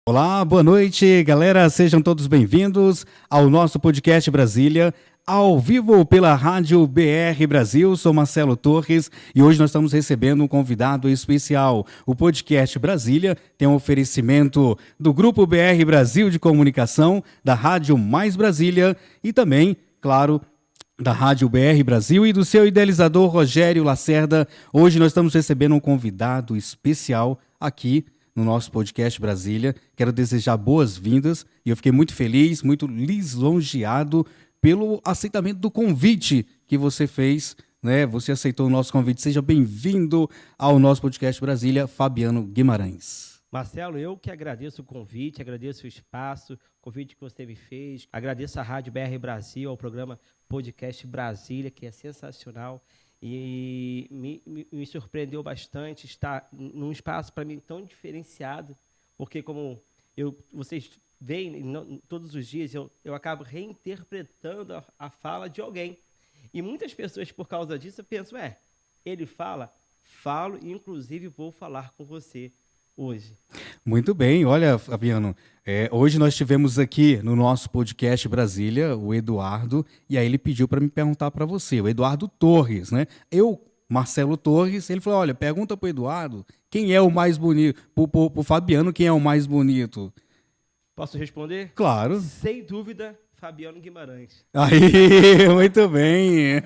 Olá, boa noite, galera. Sejam todos bem-vindos ao nosso podcast Brasília, ao vivo pela Rádio BR Brasil. Sou Marcelo Torres e hoje nós estamos recebendo um convidado especial. O podcast Brasília tem um oferecimento do Grupo BR Brasil de Comunicação, da Rádio Mais Brasília e também, claro, da Rádio BR Brasil e do seu idealizador Rogério Lacerda. Hoje nós estamos recebendo um convidado especial aqui no nosso podcast Brasília. Quero desejar boas-vindas e eu fiquei muito feliz, muito lisonjeado pelo aceitamento do convite que você fez, né? Você aceitou o nosso convite. Seja bem-vindo ao nosso podcast Brasília, Fabiano Guimarães. Marcelo, eu que agradeço o convite, agradeço o espaço, o convite que você me fez, agradeço a Rádio BR Brasil, ao programa Podcast Brasília, que é sensacional. E me surpreendeu bastante estar num espaço, para mim, tão diferenciado, porque como vocês veem todos os dias, eu acabo reinterpretando a fala de alguém. E muitas pessoas, por causa disso, pensam, ele falo e, inclusive, vou falar com você hoje. Muito bem, olha, Fabiano, hoje nós tivemos aqui no nosso podcast Brasília o Eduardo, e aí ele pediu para me perguntar para você, o Eduardo Torres, né? Marcelo Torres, ele falou, olha, pergunta para o Eduardo quem é o mais bonito, para o Fabiano quem é o mais bonito. Posso responder? Claro. Sem dúvida, Fabiano Guimarães. Aí, muito bem.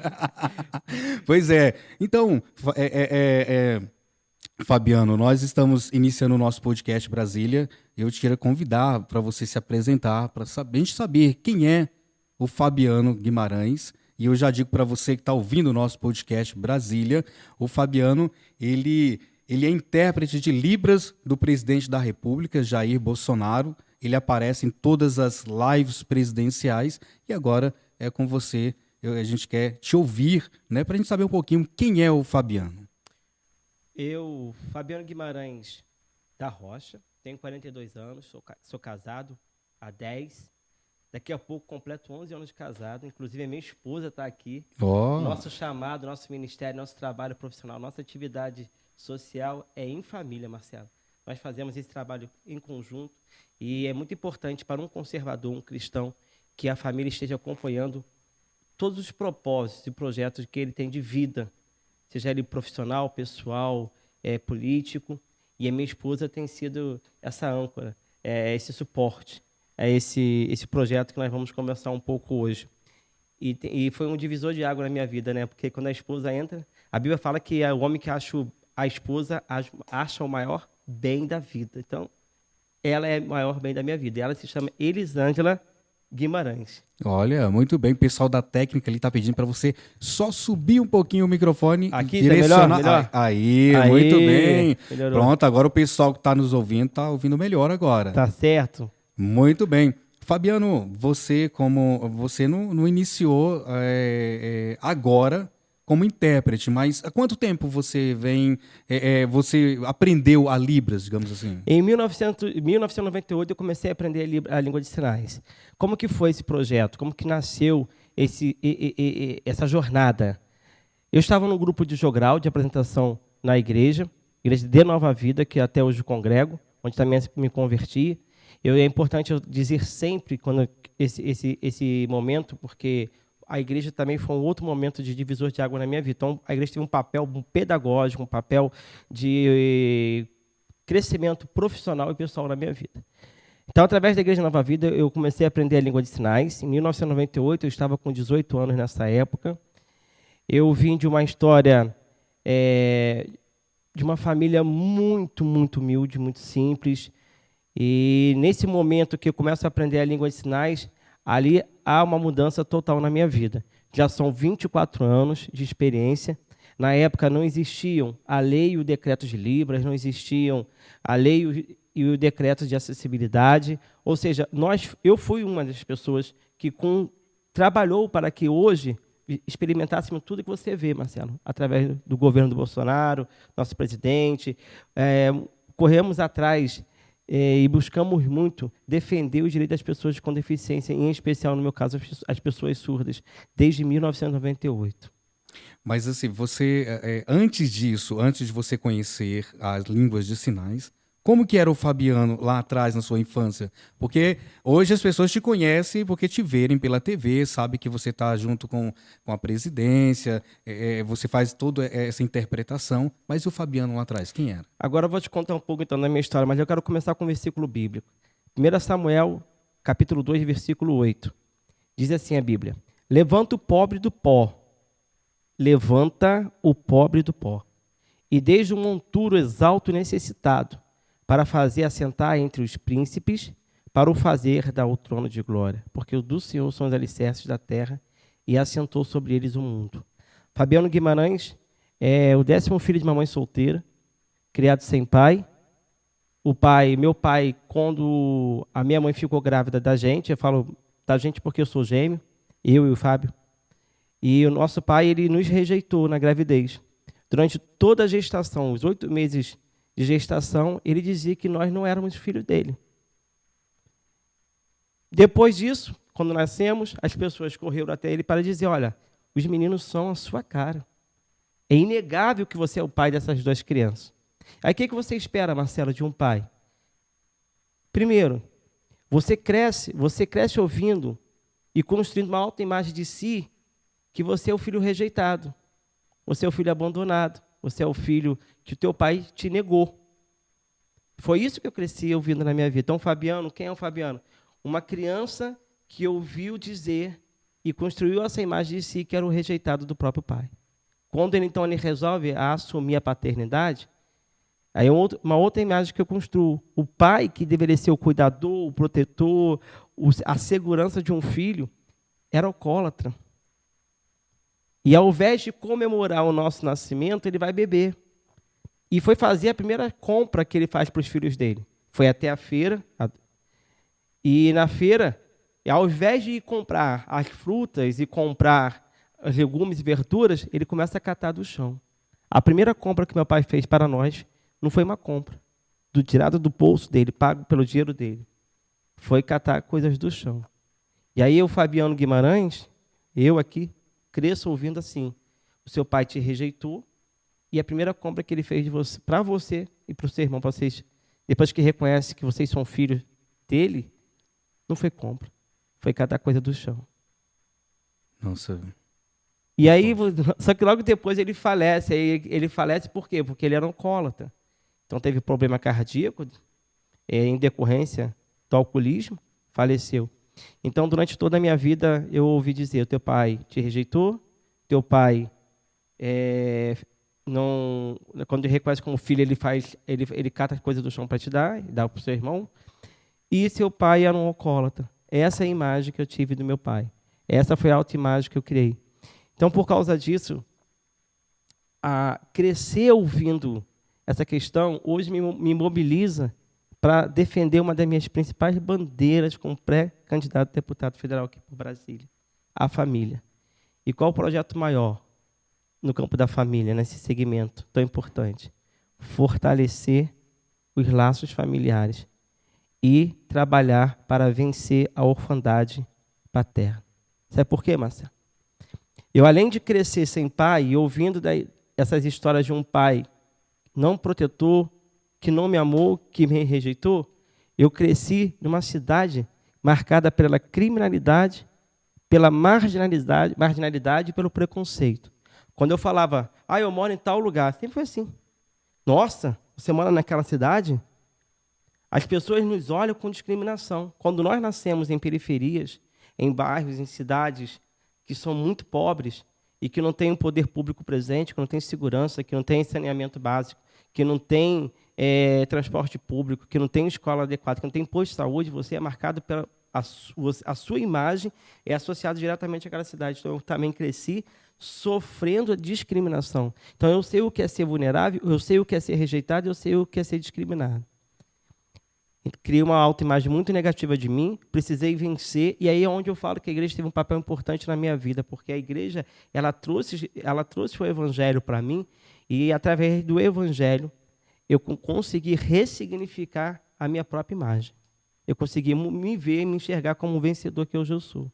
Pois é, então, Fabiano, nós estamos iniciando o nosso podcast Brasília. Eu te quero convidar para você se apresentar, para a gente saber quem é o Fabiano Guimarães. E eu já digo para você que está ouvindo o nosso podcast Brasília, o Fabiano, ele é intérprete de Libras do presidente da República, Jair Bolsonaro. Ele aparece em todas as lives presidenciais e agora é com você. A gente quer te ouvir, né, para a gente saber um pouquinho quem é o Fabiano. Eu, Fabiano Guimarães da Rocha, tenho 42 anos, sou casado há 10. Daqui a pouco completo 11 anos de casado, inclusive a minha esposa está aqui. Oh. Nosso chamado, nosso ministério, nosso trabalho profissional, nossa atividade social é em família, Marcelo. Nós fazemos esse trabalho em conjunto e é muito importante para um conservador, um cristão, que a família esteja acompanhando todos os propósitos e projetos que ele tem de vida, seja ele profissional, pessoal, político, e a minha esposa tem sido essa âncora, esse suporte, esse projeto que nós vamos conversar um pouco hoje. E foi um divisor de água na minha vida, né? Porque quando a esposa entra, a Bíblia fala que é o homem que acha a esposa acha o maior bem da vida. Então, ela é o maior bem da minha vida. Ela se chama Elisângela Guimarães. Olha, muito bem. O pessoal da técnica ali está pedindo para você só subir um pouquinho o microfone aqui, e direcionar. Tá melhor? Aí, muito bem. Melhorou. Pronto, agora o pessoal que está nos ouvindo está ouvindo melhor agora. Tá certo. Muito bem. Fabiano, você não iniciou agora como intérprete, mas há quanto tempo você você aprendeu a Libras, digamos assim? Em 1998 eu comecei a aprender a língua de sinais. Como que foi esse projeto? Como que nasceu essa jornada? Eu estava num grupo de jogral, de apresentação na igreja de Nova Vida, que até hoje congrego, onde também me converti. É importante eu dizer sempre quando esse momento, porque a igreja também foi um outro momento de divisor de água na minha vida. Então, a igreja teve um papel pedagógico, um papel de crescimento profissional e pessoal na minha vida. Então, através da Igreja Nova Vida, eu comecei a aprender a língua de sinais. Em 1998, eu estava com 18 anos nessa época. Eu vim de uma história de uma família muito, muito humilde, muito simples. E nesse momento que eu começo a aprender a língua de sinais, ali há uma mudança total na minha vida. Já são 24 anos de experiência. Na época não existiam a lei e o decreto de Libras, não existiam a lei e o decreto de acessibilidade. Ou seja, eu fui uma das pessoas que trabalhou para que hoje experimentássemos tudo que você vê, Marcelo, através do governo do Bolsonaro, nosso presidente. Corremos atrás e buscamos muito defender os direitos das pessoas com deficiência, em especial, no meu caso, as pessoas surdas, desde 1998. Mas assim, você, antes disso, antes de você conhecer as línguas de sinais, como que era o Fabiano lá atrás na sua infância? Porque hoje as pessoas te conhecem porque te verem pela TV, sabe que você está junto com a presidência, você faz toda essa interpretação, mas e o Fabiano lá atrás, quem era? Agora eu vou te contar um pouco então da minha história, mas eu quero começar com um versículo bíblico. 1 Samuel, capítulo 2, versículo 8. Diz assim a Bíblia: Levanta o pobre do pó, levanta o pobre do pó, e desde um monturo exalto e necessitado, para fazer assentar entre os príncipes, para o fazer dar o trono de glória, porque o do Senhor são os alicerces da terra, e assentou sobre eles o mundo. Fabiano Guimarães é o 10º filho de mamãe solteira, criado sem pai. Meu pai, quando a minha mãe ficou grávida da gente, eu falo da gente porque eu sou gêmeo, eu e o Fábio, e o nosso pai, ele nos rejeitou na gravidez. Durante toda a gestação, os 8 meses de gestação, ele dizia que nós não éramos filhos dele. Depois disso, quando nascemos, as pessoas correram até ele para dizer: olha, os meninos são a sua cara. É inegável que você é o pai dessas 2 crianças. Aí o que você espera, Marcelo, de um pai? Primeiro, você cresce ouvindo e construindo uma autoimagem de si que você é o filho rejeitado, você é o filho abandonado, você é o filho que o teu pai te negou. Foi isso que eu cresci ouvindo na minha vida. Então, Fabiano, quem é o Fabiano? Uma criança que ouviu dizer e construiu essa imagem de si que era o rejeitado do próprio pai. Quando ele resolve assumir a paternidade, aí uma outra imagem que eu construo. O pai, que deveria ser o cuidador, o protetor, a segurança de um filho, era alcoólatra. E ao invés de comemorar o nosso nascimento, ele vai beber. E foi fazer a primeira compra que ele faz para os filhos dele. Foi até a feira. E na feira, ao invés de ir comprar as frutas e comprar os legumes e verduras, ele começa a catar do chão. A primeira compra que meu pai fez para nós não foi uma compra tirado do bolso dele, pago pelo dinheiro dele. Foi catar coisas do chão. E aí o Fabiano Guimarães, eu aqui, cresço ouvindo assim: o seu pai te rejeitou e a primeira compra que ele fez para você e para o seu irmão, vocês, depois que reconhece que vocês são filhos dele, não foi compra, foi catar coisa do chão. Nossa. E aí, só que logo depois ele falece. Ele falece por quê? Porque ele era um alcoólatra. Então teve problema cardíaco em decorrência do alcoolismo, faleceu. Então, durante toda a minha vida, eu ouvi dizer: o teu pai te rejeitou, teu pai, não, quando ele reconhece como filho, ele cata as coisas do chão para te dar, e dá para o seu irmão, e seu pai era um alcoólatra. Essa é a imagem que eu tive do meu pai. Essa foi a autoimagem que eu criei. Então, por causa disso, crescer ouvindo essa questão, hoje me mobiliza para defender uma das minhas principais bandeiras como pré-candidato a deputado federal aqui por Brasília, a família. E qual o projeto maior no campo da família, nesse segmento tão importante? Fortalecer os laços familiares e trabalhar para vencer a orfandade paterna. Sabe por quê, Marcelo? Eu, além de crescer sem pai e ouvindo essas histórias de um pai não protetor, que não me amou, que me rejeitou, eu cresci numa cidade marcada pela criminalidade, pela marginalidade e pelo preconceito. Quando eu falava: eu moro em tal lugar, sempre foi assim. Nossa, você mora naquela cidade? As pessoas nos olham com discriminação. Quando nós nascemos em periferias, em bairros, em cidades que são muito pobres e que não têm um poder público presente, que não tem segurança, que não tem saneamento básico, que não tem transporte público, que não tem escola adequada, que não tem posto de saúde, você é marcado pela a sua imagem, é associada diretamente àquela cidade. Então, eu também cresci sofrendo a discriminação. Então, eu sei o que é ser vulnerável, eu sei o que é ser rejeitado, eu sei o que é ser discriminado. Criei uma autoimagem muito negativa de mim, precisei vencer, e aí é onde eu falo que a igreja teve um papel importante na minha vida, porque a igreja ela trouxe o evangelho para mim, e através do evangelho eu consegui ressignificar a minha própria imagem. Eu consegui me ver e me enxergar como um vencedor que hoje eu sou.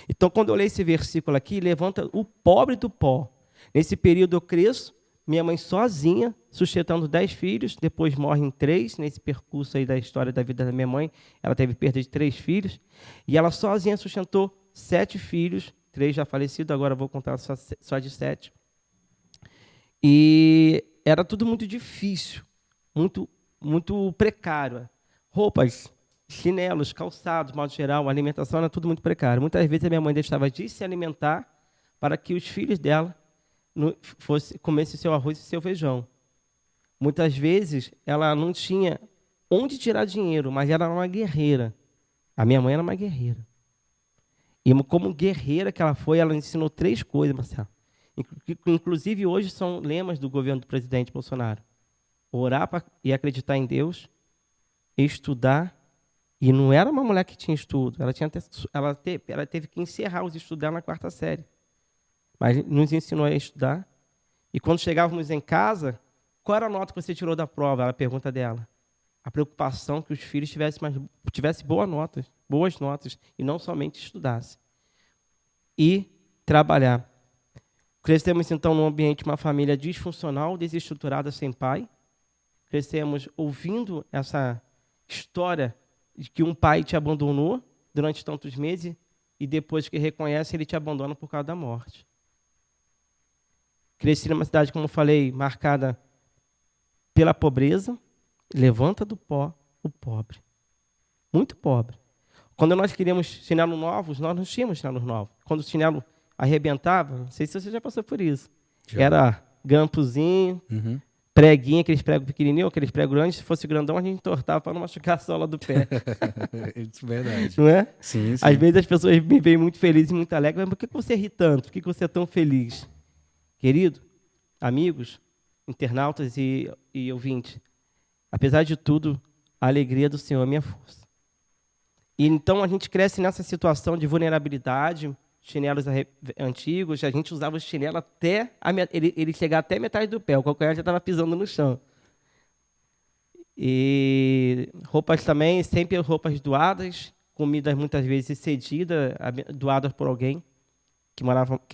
Então, quando eu leio esse versículo aqui, levanta o pobre do pó, Nesse período eu cresço, minha mãe sozinha, sustentando 10 filhos, depois morrem 3, nesse percurso aí da história da vida da minha mãe, ela teve perda de 3 filhos, e ela sozinha sustentou 7 filhos, 3 já falecidos, agora eu vou contar só de 7. E era tudo muito difícil, muito precário. Roupas, chinelos, calçados, de modo geral, a alimentação era tudo muito precário. Muitas vezes a minha mãe deixava de se alimentar para que os filhos dela comessem seu arroz e seu feijão. Muitas vezes ela não tinha onde tirar dinheiro, mas ela era uma guerreira. A minha mãe era uma guerreira. E como guerreira que ela foi, ela ensinou 3 coisas, Marcelo. Inclusive, hoje são lemas do governo do presidente Bolsonaro. Orar e acreditar em Deus, estudar. E não era uma mulher que tinha estudo. Ela teve que encerrar os estudos dela na 4ª série. Mas nos ensinou a estudar. E quando chegávamos em casa, qual era a nota que você tirou da prova? Era a pergunta dela. A preocupação que os filhos tivessem boas notas, e não somente estudassem. E trabalhar. Crescemos, então, num ambiente, uma família disfuncional, desestruturada, sem pai. Crescemos ouvindo essa história de que um pai te abandonou durante tantos meses e depois que reconhece, ele te abandona por causa da morte. Cresci numa cidade, como eu falei, marcada pela pobreza. Levanta do pó o pobre. Muito pobre. Quando nós queríamos chinelos novos, nós não tínhamos chinelos novos. Quando o chinelo arrebentava, não sei se você já passou por isso. Já. Era grampozinho, preguinho, aqueles pregos pequenininhos, aqueles pregos grandes. Se fosse grandão, a gente entortava para não machucar a sola do pé. Isso é verdade. Não é? Sim. Às vezes as pessoas me veem muito feliz e muito alegre. Mas por que você ri tanto? Por que você é tão feliz? Querido, amigos, internautas e ouvintes, apesar de tudo, a alegria do Senhor é minha força. E então a gente cresce nessa situação de vulnerabilidade, chinelos antigos, a gente usava o chinelo até ele chegar até metade do pé, o calcanhar já estava pisando no chão. E roupas também, sempre roupas doadas, comidas muitas vezes cedidas, doadas por alguém que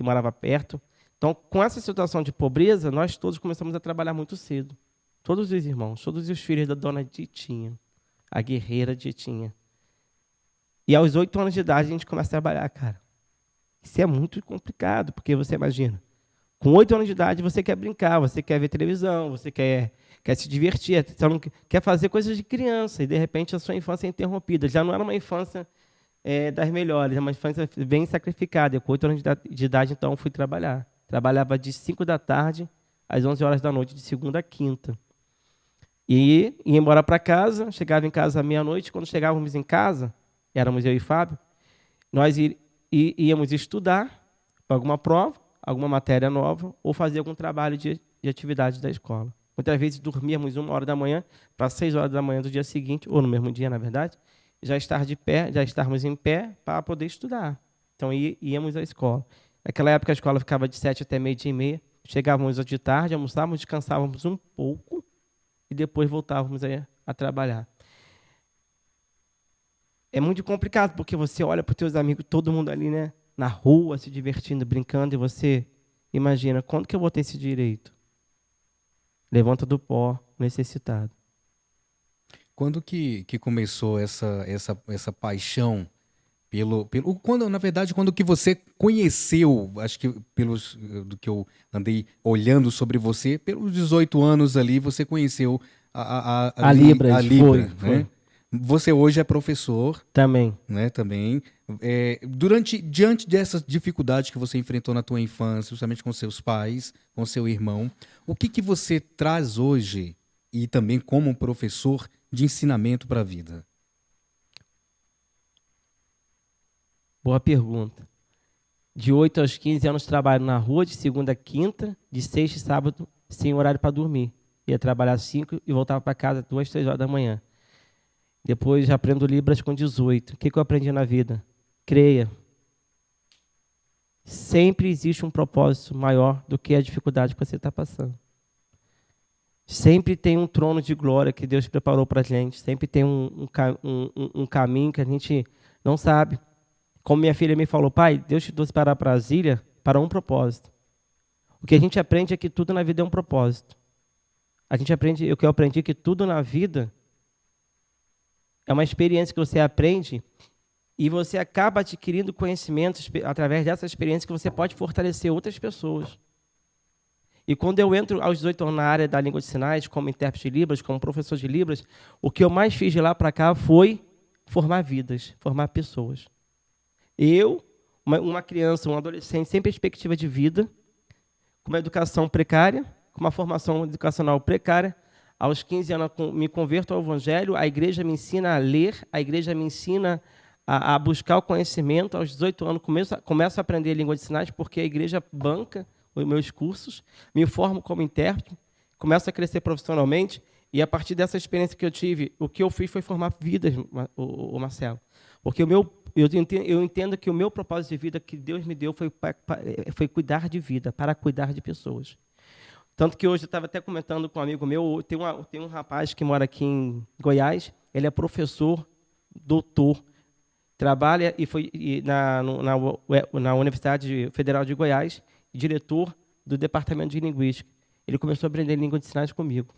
morava perto. Então, com essa situação de pobreza, nós todos começamos a trabalhar muito cedo. Todos os irmãos, todos os filhos da dona Ditinha, a guerreira Ditinha. E aos 8 anos de idade a gente começa a trabalhar, cara. Isso é muito complicado, porque você imagina, com 8 anos de idade você quer brincar, você quer ver televisão, você quer se divertir, você não quer fazer coisas de criança, e de repente a sua infância é interrompida. Já não era uma infância das melhores, é uma infância bem sacrificada. Eu, com 8 anos de idade, então, fui trabalhar. Trabalhava de 5 da tarde às 11 horas da noite, de segunda a quinta. E ia embora para casa, chegava em casa à meia-noite. Quando chegávamos em casa, éramos eu e Fábio, nós íamos estudar para alguma prova, alguma matéria nova, ou fazer algum trabalho de atividade da escola. Muitas vezes dormíamos 1 hora da manhã para 6 horas da manhã do dia seguinte, ou no mesmo dia, na verdade, já estarmos em pé para poder estudar. Então, íamos à escola. Naquela época, a escola ficava de 7 até 12h30. Chegávamos de tarde, almoçávamos, descansávamos um pouco e depois voltávamos a trabalhar. É muito complicado, porque você olha para os teus amigos, todo mundo ali, né, na rua, se divertindo, brincando, e você imagina, quando que eu vou ter esse direito? Levanta do pó, necessitado. Quando que começou essa paixão quando que você conheceu, acho que do que eu andei olhando sobre você, pelos 18 anos ali, você conheceu a Libra, foi. Né? Você hoje é professor. Também. Né, também. Diante dessas dificuldades que você enfrentou na tua infância, justamente com seus pais, com seu irmão, o que você traz hoje, e também como professor, de ensinamento para a vida? Boa pergunta. De 8 aos 15 anos trabalho na rua, de segunda a quinta, de sexta e sábado, sem horário para dormir. Ia trabalhar às 5 e voltava para casa 2, 3 horas da manhã. Depois aprendo Libras com 18. O que eu aprendi na vida? Creia. Sempre existe um propósito maior do que a dificuldade que você está passando. Sempre tem um trono de glória que Deus preparou para a gente. Sempre tem um caminho que a gente não sabe. Como minha filha me falou, pai, Deus te trouxe para Brasília para um propósito. O que a gente aprende é que tudo na vida é um propósito. O que eu aprendi é que tudo na vida é uma experiência que você aprende e você acaba adquirindo conhecimentos através dessa experiência que você pode fortalecer outras pessoas. E quando eu entro aos 18 anos na área da língua de sinais, como intérprete de Libras, como professor de Libras, o que eu mais fiz de lá para cá foi formar vidas, formar pessoas. Eu, uma criança, um adolescente sem perspectiva de vida, com uma educação precária, com uma formação educacional precária, aos 15 anos me converto ao Evangelho, a igreja me ensina a ler, a igreja me ensina a buscar o conhecimento. Aos 18 anos começo a aprender língua de sinais, porque a igreja banca os meus cursos, me formo como intérprete, começo a crescer profissionalmente, e a partir dessa experiência que eu tive, o que eu fiz foi formar vidas, o Marcelo. Porque eu entendo que o meu propósito de vida que Deus me deu foi cuidar de vida, para cuidar de pessoas. Tanto que hoje eu estava até comentando com um amigo meu, tem um rapaz que mora aqui em Goiás, ele é professor, doutor, trabalha na Universidade Federal de Goiás, diretor do Departamento de Linguística. Ele começou a aprender língua de sinais comigo.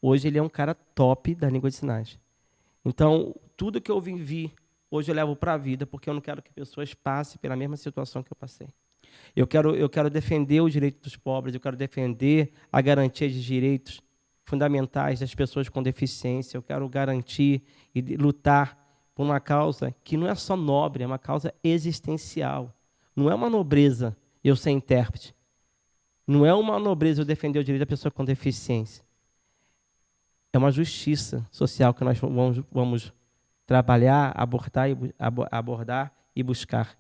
Hoje ele é um cara top da língua de sinais. Então, tudo que eu vivi, hoje eu levo para a vida, porque eu não quero que pessoas passem pela mesma situação que eu passei. Eu quero defender os direitos dos pobres, eu quero defender a garantia de direitos fundamentais das pessoas com deficiência, eu quero garantir e lutar por uma causa que não é só nobre, é uma causa existencial. Não é uma nobreza eu ser intérprete. Não é uma nobreza eu defender o direito da pessoa com deficiência. É uma justiça social que nós vamos trabalhar, abordar e buscar.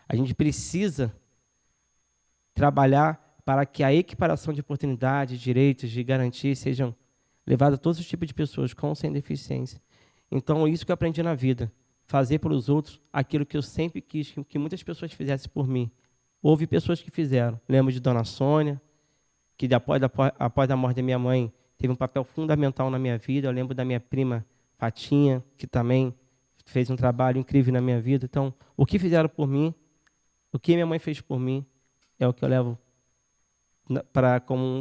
A gente precisa trabalhar para que a equiparação de oportunidades, direitos, de garantias sejam levadas a todos os tipos de pessoas com ou sem deficiência. Então, isso que eu aprendi na vida. Fazer pelos outros aquilo que eu sempre quis que muitas pessoas fizessem por mim. Houve pessoas que fizeram. Lembro de Dona Sônia, que após a morte da minha mãe, teve um papel fundamental na minha vida. Eu lembro da minha prima Fatinha, que também fez um trabalho incrível na minha vida. Então, o que fizeram por mim, o que minha mãe fez por mim, é o que eu levo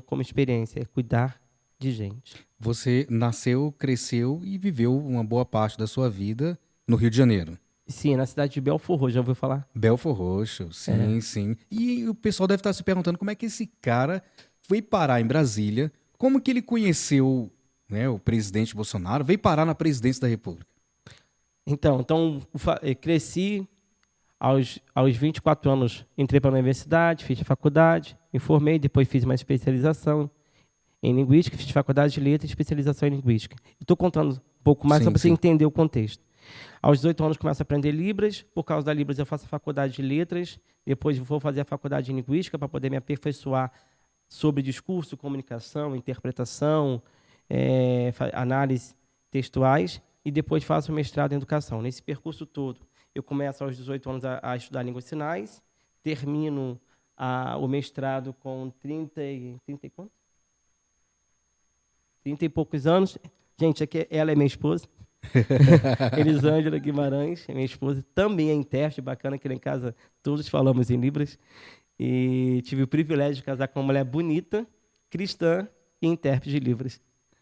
como experiência, é cuidar de gente. Você nasceu, cresceu e viveu uma boa parte da sua vida no Rio de Janeiro. Sim, na cidade de Belfor Roxo, já ouviu falar? Belfor Roxo, sim, sim. E o pessoal deve estar se perguntando como é que esse cara foi parar em Brasília, como que ele conheceu, né, o presidente Bolsonaro, veio parar na presidência da República. Então eu cresci, aos 24 anos entrei para a universidade, fiz a faculdade, me formei, depois fiz uma especialização em linguística, fiz faculdade de letras e especialização em linguística. Estou contando um pouco mais só para você entender o contexto. Aos 18 anos começo a aprender Libras, por causa da Libras eu faço a faculdade de letras, depois vou fazer a faculdade de linguística para poder me aperfeiçoar sobre discurso, comunicação, interpretação, análise textuais, e depois faço o mestrado em educação. Nesse percurso todo, eu começo aos 18 anos a estudar línguas de sinais, termino o mestrado com 30 e poucos anos. Gente, aqui ela é minha esposa. Elisângela Guimarães, minha esposa, também é intérprete, bacana que lá em casa todos falamos em Libras. E tive o privilégio de casar com uma mulher bonita, cristã e intérprete de Libras.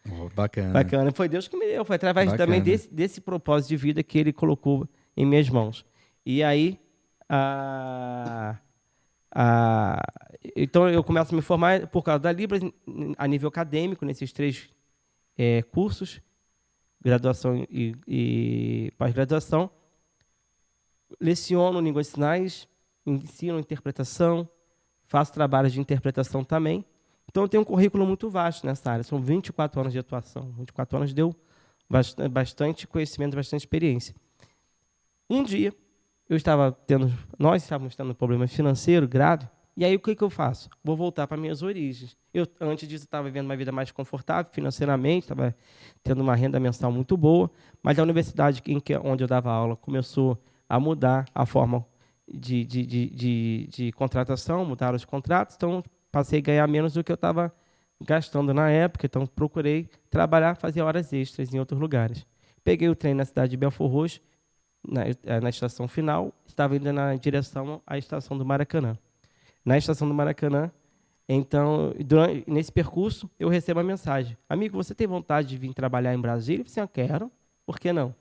Oh, bacana. Bacana. Foi Deus que me deu, foi através também desse propósito de vida que ele colocou em minhas mãos. E aí, então eu começo a me formar por causa da Libras, a nível acadêmico, nesses 3 cursos, graduação e pós-graduação. Leciono língua de sinais, ensino interpretação, faço trabalhos de interpretação também. Então, eu tenho um currículo muito vasto nessa área. São 24 anos de atuação. 24 anos deu bastante conhecimento, bastante experiência. Um dia, nós estávamos tendo um problema financeiro grave, e aí o que eu faço? Vou voltar para minhas origens. Antes disso, estava vivendo uma vida mais confortável financeiramente, estava tendo uma renda mensal muito boa, mas a universidade onde eu dava aula começou a mudar a forma de contratação, mudaram os contratos, então passei a ganhar menos do que eu estava gastando na época, então procurei trabalhar, fazer horas extras em outros lugares. Peguei o trem na cidade de Belfor Roxo, na estação final, estava indo na direção à estação do Maracanã. Na estação do Maracanã, Então, nesse percurso, eu recebo a mensagem: amigo, você tem vontade de vir trabalhar em Brasília? Eu falei assim: eu quero, por que não?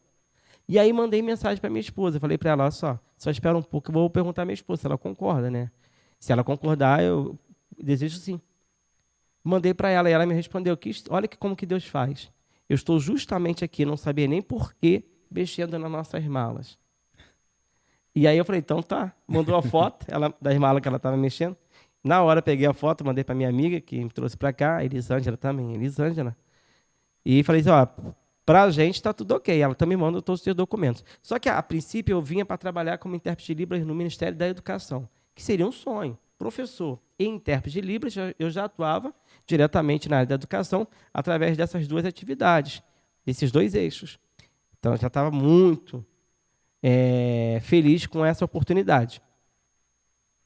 E aí mandei mensagem para minha esposa, falei para ela: olha só espera um pouco, eu vou perguntar à minha esposa se ela concorda, né? Se ela concordar, eu desejo sim. Mandei para ela e ela me respondeu: olha como que Deus faz. Eu estou justamente aqui, não sabia nem por quê, mexendo nas nossas malas. E aí eu falei: então tá. Mandou a foto das malas que ela estava mexendo. Na hora peguei a foto, mandei para minha amiga, que me trouxe para cá, Elisângela também, Elisângela. E falei assim: ó, pra gente está tudo ok. Ela também manda todos os seus documentos. Só que, a princípio, eu vinha para trabalhar como intérprete de Libras no Ministério da Educação, que seria um sonho. Professor e intérprete de Libras, eu já atuava diretamente na área da educação através dessas duas atividades, desses dois eixos. Então, eu já estava muito feliz com essa oportunidade.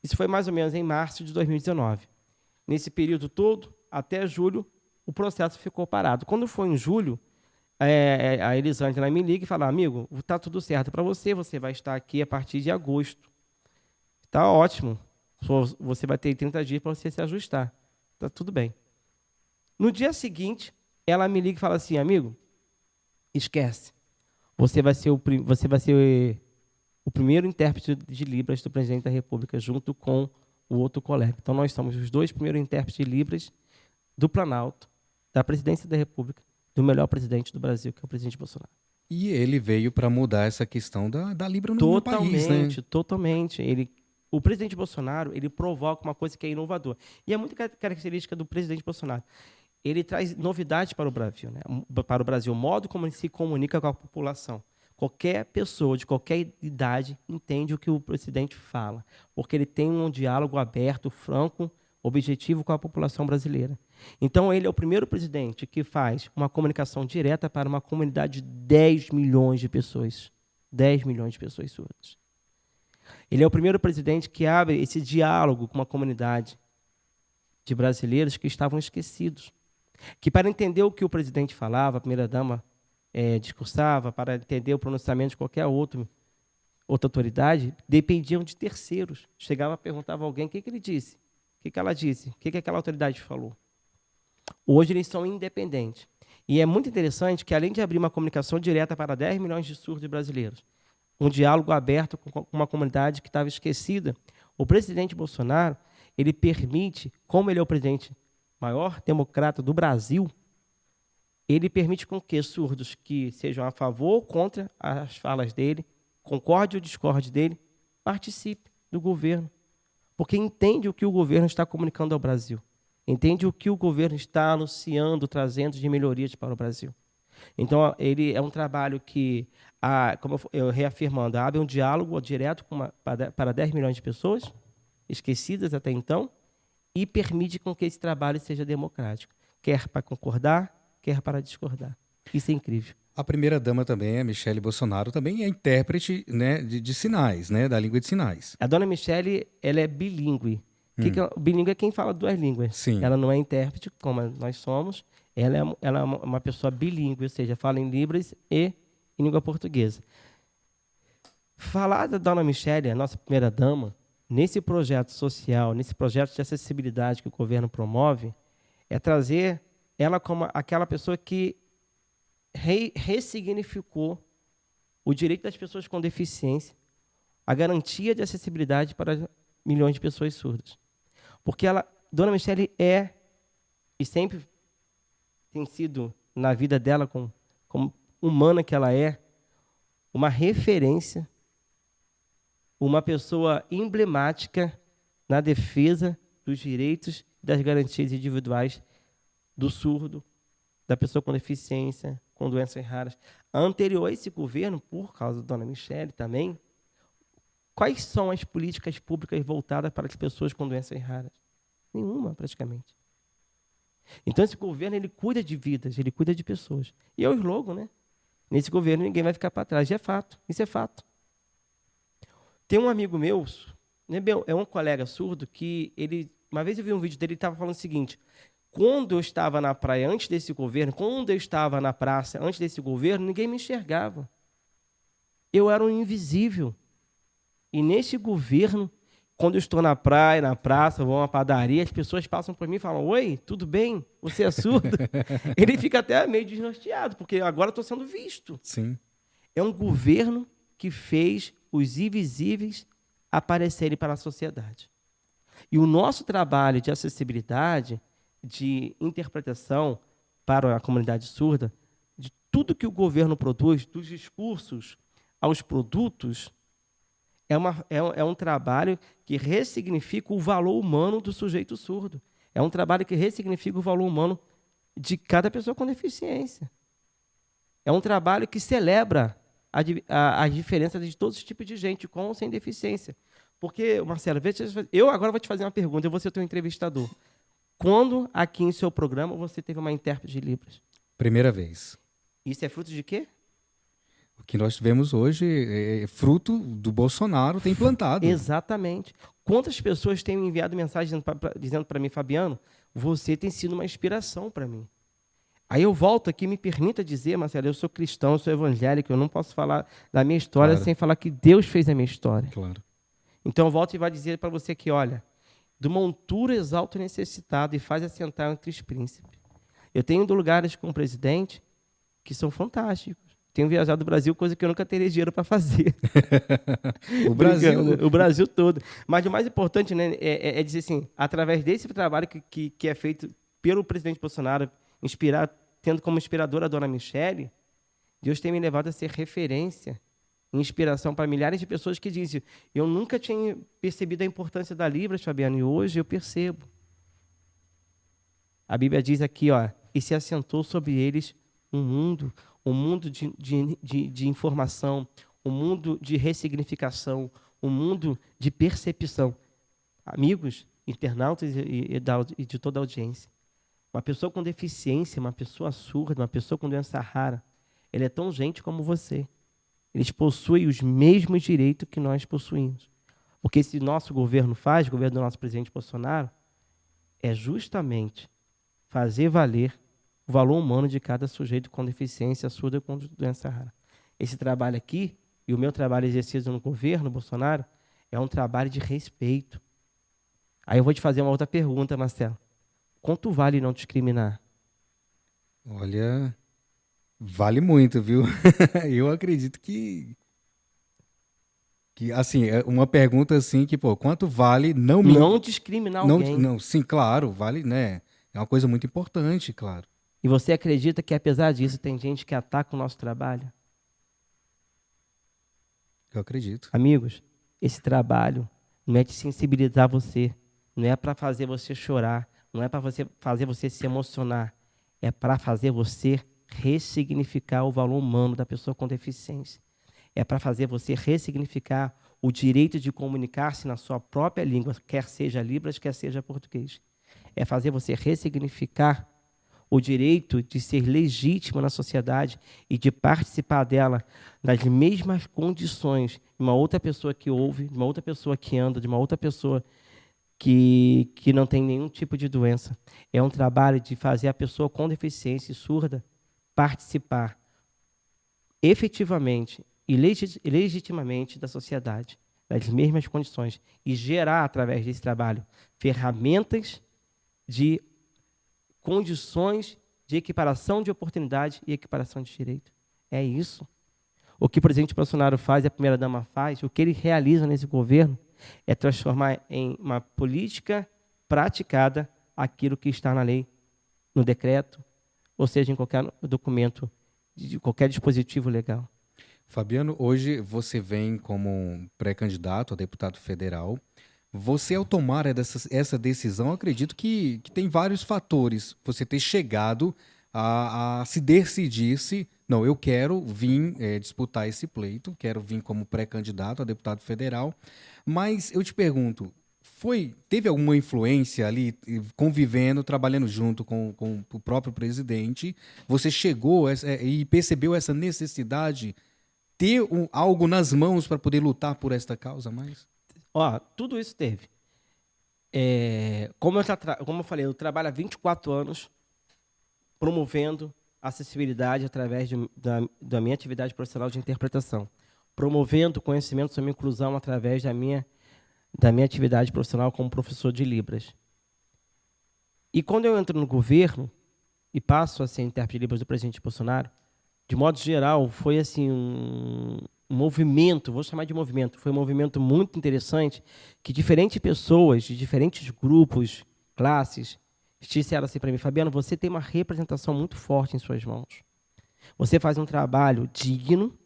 Isso foi mais ou menos em março de 2019. Nesse período todo, até julho, o processo ficou parado. Quando foi em julho, a Elisângela me liga e fala: amigo, está tudo certo para você, você vai estar aqui a partir de agosto. Está ótimo. Você vai ter 30 dias para você se ajustar. Está tudo bem. No dia seguinte, ela me liga e fala assim: amigo, esquece. Você vai ser o primeiro intérprete de Libras do presidente da República, junto com o outro colega. Então, nós somos os dois primeiros intérpretes de Libras do Planalto, da presidência da República, do melhor presidente do Brasil, que é o presidente Bolsonaro. E ele veio para mudar essa questão da Libra no país, né? Totalmente. O presidente Bolsonaro, ele provoca uma coisa que é inovadora. E é muito característica do presidente Bolsonaro. Ele traz novidades para o Brasil, né? Para o Brasil, o modo como ele se comunica com a população. Qualquer pessoa de qualquer idade entende o que o presidente fala, porque ele tem um diálogo aberto, franco, objetivo com a população brasileira. Então, ele é o primeiro presidente que faz uma comunicação direta para uma comunidade de 10 milhões de pessoas. 10 milhões de pessoas surdas. Ele é o primeiro presidente que abre esse diálogo com uma comunidade de brasileiros que estavam esquecidos. Que, para entender o que o presidente falava, a primeira-dama discursava, para entender o pronunciamento de qualquer outra autoridade, dependiam de terceiros. Chegava, perguntava a alguém: o que ele disse? O que ela disse? O que aquela autoridade falou? Hoje eles são independentes. E é muito interessante que, além de abrir uma comunicação direta para 10 milhões de surdos brasileiros, um diálogo aberto com uma comunidade que estava esquecida, o presidente Bolsonaro, ele permite, como ele é o presidente maior democrata do Brasil, ele permite com que surdos que sejam a favor ou contra as falas dele, concorde ou discorde dele, participe do governo. Porque entende o que o governo está comunicando ao Brasil. Entende o que o governo está anunciando, trazendo de melhorias para o Brasil. Então, ele é um trabalho que, como eu reafirmando, abre um diálogo direto para 10 milhões de pessoas, esquecidas até então, e permite com que esse trabalho seja democrático, quer para concordar, quer para discordar. Isso é incrível. A primeira-dama também, a Michele Bolsonaro, também é intérprete, né, de sinais, né, da língua de sinais. A dona Michele, ela é bilíngue. Bilíngue é quem fala duas línguas. Sim. Ela não é intérprete, como nós somos. Ela é uma pessoa bilíngue, ou seja, fala em Libras e em língua portuguesa. Falar da dona Michele, a nossa primeira-dama, nesse projeto social, nesse projeto de acessibilidade que o governo promove, é trazer ela como aquela pessoa que ressignificou o direito das pessoas com deficiência, a garantia de acessibilidade para milhões de pessoas surdas. Porque dona Michele e sempre tem sido, na vida dela, como humana que ela é, uma referência, uma pessoa emblemática na defesa dos direitos e das garantias individuais do surdo, da pessoa com deficiência, com doenças raras. Anterior a esse governo, por causa da dona Michele também, quais são as políticas públicas voltadas para as pessoas com doenças raras? Nenhuma, praticamente. Então, esse governo, ele cuida de vidas, ele cuida de pessoas. E é o slogan, né? Nesse governo, ninguém vai ficar para trás. E é fato, isso é fato. Tem um amigo meu, é um colega surdo, que uma vez eu vi um vídeo dele, ele estava falando o seguinte: quando eu estava na praia antes desse governo, quando eu estava na praça antes desse governo, ninguém me enxergava. Eu era um invisível. E nesse governo Quando eu estou na praia, na praça, vou a uma padaria, as pessoas passam por mim e falam: oi, tudo bem? Você é surdo? Ele fica até meio desnorteado, porque agora estou sendo visto. Sim. É um governo que fez os invisíveis aparecerem para a sociedade. E o nosso trabalho de acessibilidade, de interpretação para a comunidade surda, de tudo que o governo produz, dos discursos aos produtos, é um trabalho que ressignifica o valor humano do sujeito surdo. É um trabalho que ressignifica o valor humano de cada pessoa com deficiência. É um trabalho que celebra a diferença de todos os tipos de gente, com ou sem deficiência. Porque, Marcelo, eu agora vou te fazer uma pergunta, eu vou ser o teu entrevistador. Quando aqui em seu programa você teve uma intérprete de Libras? Primeira vez. Isso é fruto de quê? O que nós tivemos hoje é fruto do Bolsonaro ter implantado. Exatamente. Quantas pessoas têm me enviado mensagem dizendo para mim: Fabiano, você tem sido uma inspiração para mim. Aí eu volto aqui, me permita dizer, Marcelo, eu sou cristão, eu sou evangélico, eu não posso falar da minha história Claro. sem falar que Deus fez a minha história. Claro. Então eu volto e vai dizer para você que, olha, do monturo exalta o necessitado e faz assentar entre os príncipes. Eu tenho ido lugares com o presidente que são fantásticos. Tenho viajado do Brasil, coisa que eu nunca teria dinheiro para fazer. O Brasil todo. Mas o mais importante, né, é dizer assim, através desse trabalho que é feito pelo presidente Bolsonaro, tendo como inspiradora a dona Michele, Deus tem me levado a ser referência, inspiração para milhares de pessoas que dizem: eu nunca tinha percebido a importância da Libras, Fabiano, e hoje eu percebo. A Bíblia diz aqui, ó, e se assentou sobre eles um mundo de informação, um mundo de ressignificação, um mundo de percepção. Amigos, internautas e de toda a audiência, uma pessoa com deficiência, uma pessoa surda, uma pessoa com doença rara, ele é tão gente como você. Eles possuem os mesmos direitos que nós possuímos. Porque esse nosso governo faz, o governo do nosso presidente Bolsonaro, é justamente fazer valer o valor humano de cada sujeito com deficiência surda com doença rara. Esse trabalho aqui, e o meu trabalho exercido no governo Bolsonaro, é um trabalho de respeito. Aí eu vou te fazer uma outra pergunta, Marcelo. Quanto vale não discriminar? Olha, vale muito, viu? Eu acredito que assim, é uma pergunta assim que, pô, quanto vale não discriminar alguém? Não, sim, claro, vale, né? É uma coisa muito importante, claro. E você acredita que, apesar disso, tem gente que ataca o nosso trabalho? Eu acredito. Amigos, esse trabalho não é de sensibilizar você, não é para fazer você chorar, não é para fazer você se emocionar, é para fazer você ressignificar o valor humano da pessoa com deficiência. É para fazer você ressignificar o direito de comunicar-se na sua própria língua, quer seja Libras, quer seja português. É fazer você ressignificar o direito de ser legítimo na sociedade e de participar dela nas mesmas condições de uma outra pessoa que ouve, de uma outra pessoa que anda, de uma outra pessoa que não tem nenhum tipo de doença. É um trabalho de fazer a pessoa com deficiência e surda participar efetivamente e legitimamente da sociedade, nas mesmas condições, e gerar, através desse trabalho, ferramentas de condições de equiparação de oportunidade e equiparação de direito. É isso. O que o presidente Bolsonaro faz e a primeira-dama faz, o que ele realiza nesse governo, é transformar em uma política praticada aquilo que está na lei, no decreto, ou seja, em qualquer documento, de qualquer dispositivo legal. Fabiano, hoje você vem como pré-candidato a deputado federal. Você, ao tomar essa decisão, acredito que tem vários fatores. Você ter chegado a se decidir-se, não, eu quero vir disputar esse pleito, quero vir como pré-candidato a deputado federal. Mas eu te pergunto, teve alguma influência ali, convivendo, trabalhando junto com o próprio presidente? Você chegou e percebeu essa necessidade, ter algo nas mãos para poder lutar por esta causa mais? Tudo isso teve. Como eu falei, eu trabalho há 24 anos promovendo acessibilidade através da minha atividade profissional de interpretação, promovendo conhecimento sobre inclusão através da minha da minha atividade profissional como professor de Libras. E quando eu entro no governo e passo a ser intérprete de Libras do presidente Bolsonaro, de modo geral, foi assim um movimento, vou chamar de movimento, foi um movimento muito interessante, que diferentes pessoas de diferentes grupos, classes, disseram assim para mim: Fabiano, você tem uma representação muito forte em suas mãos. Você faz um trabalho digno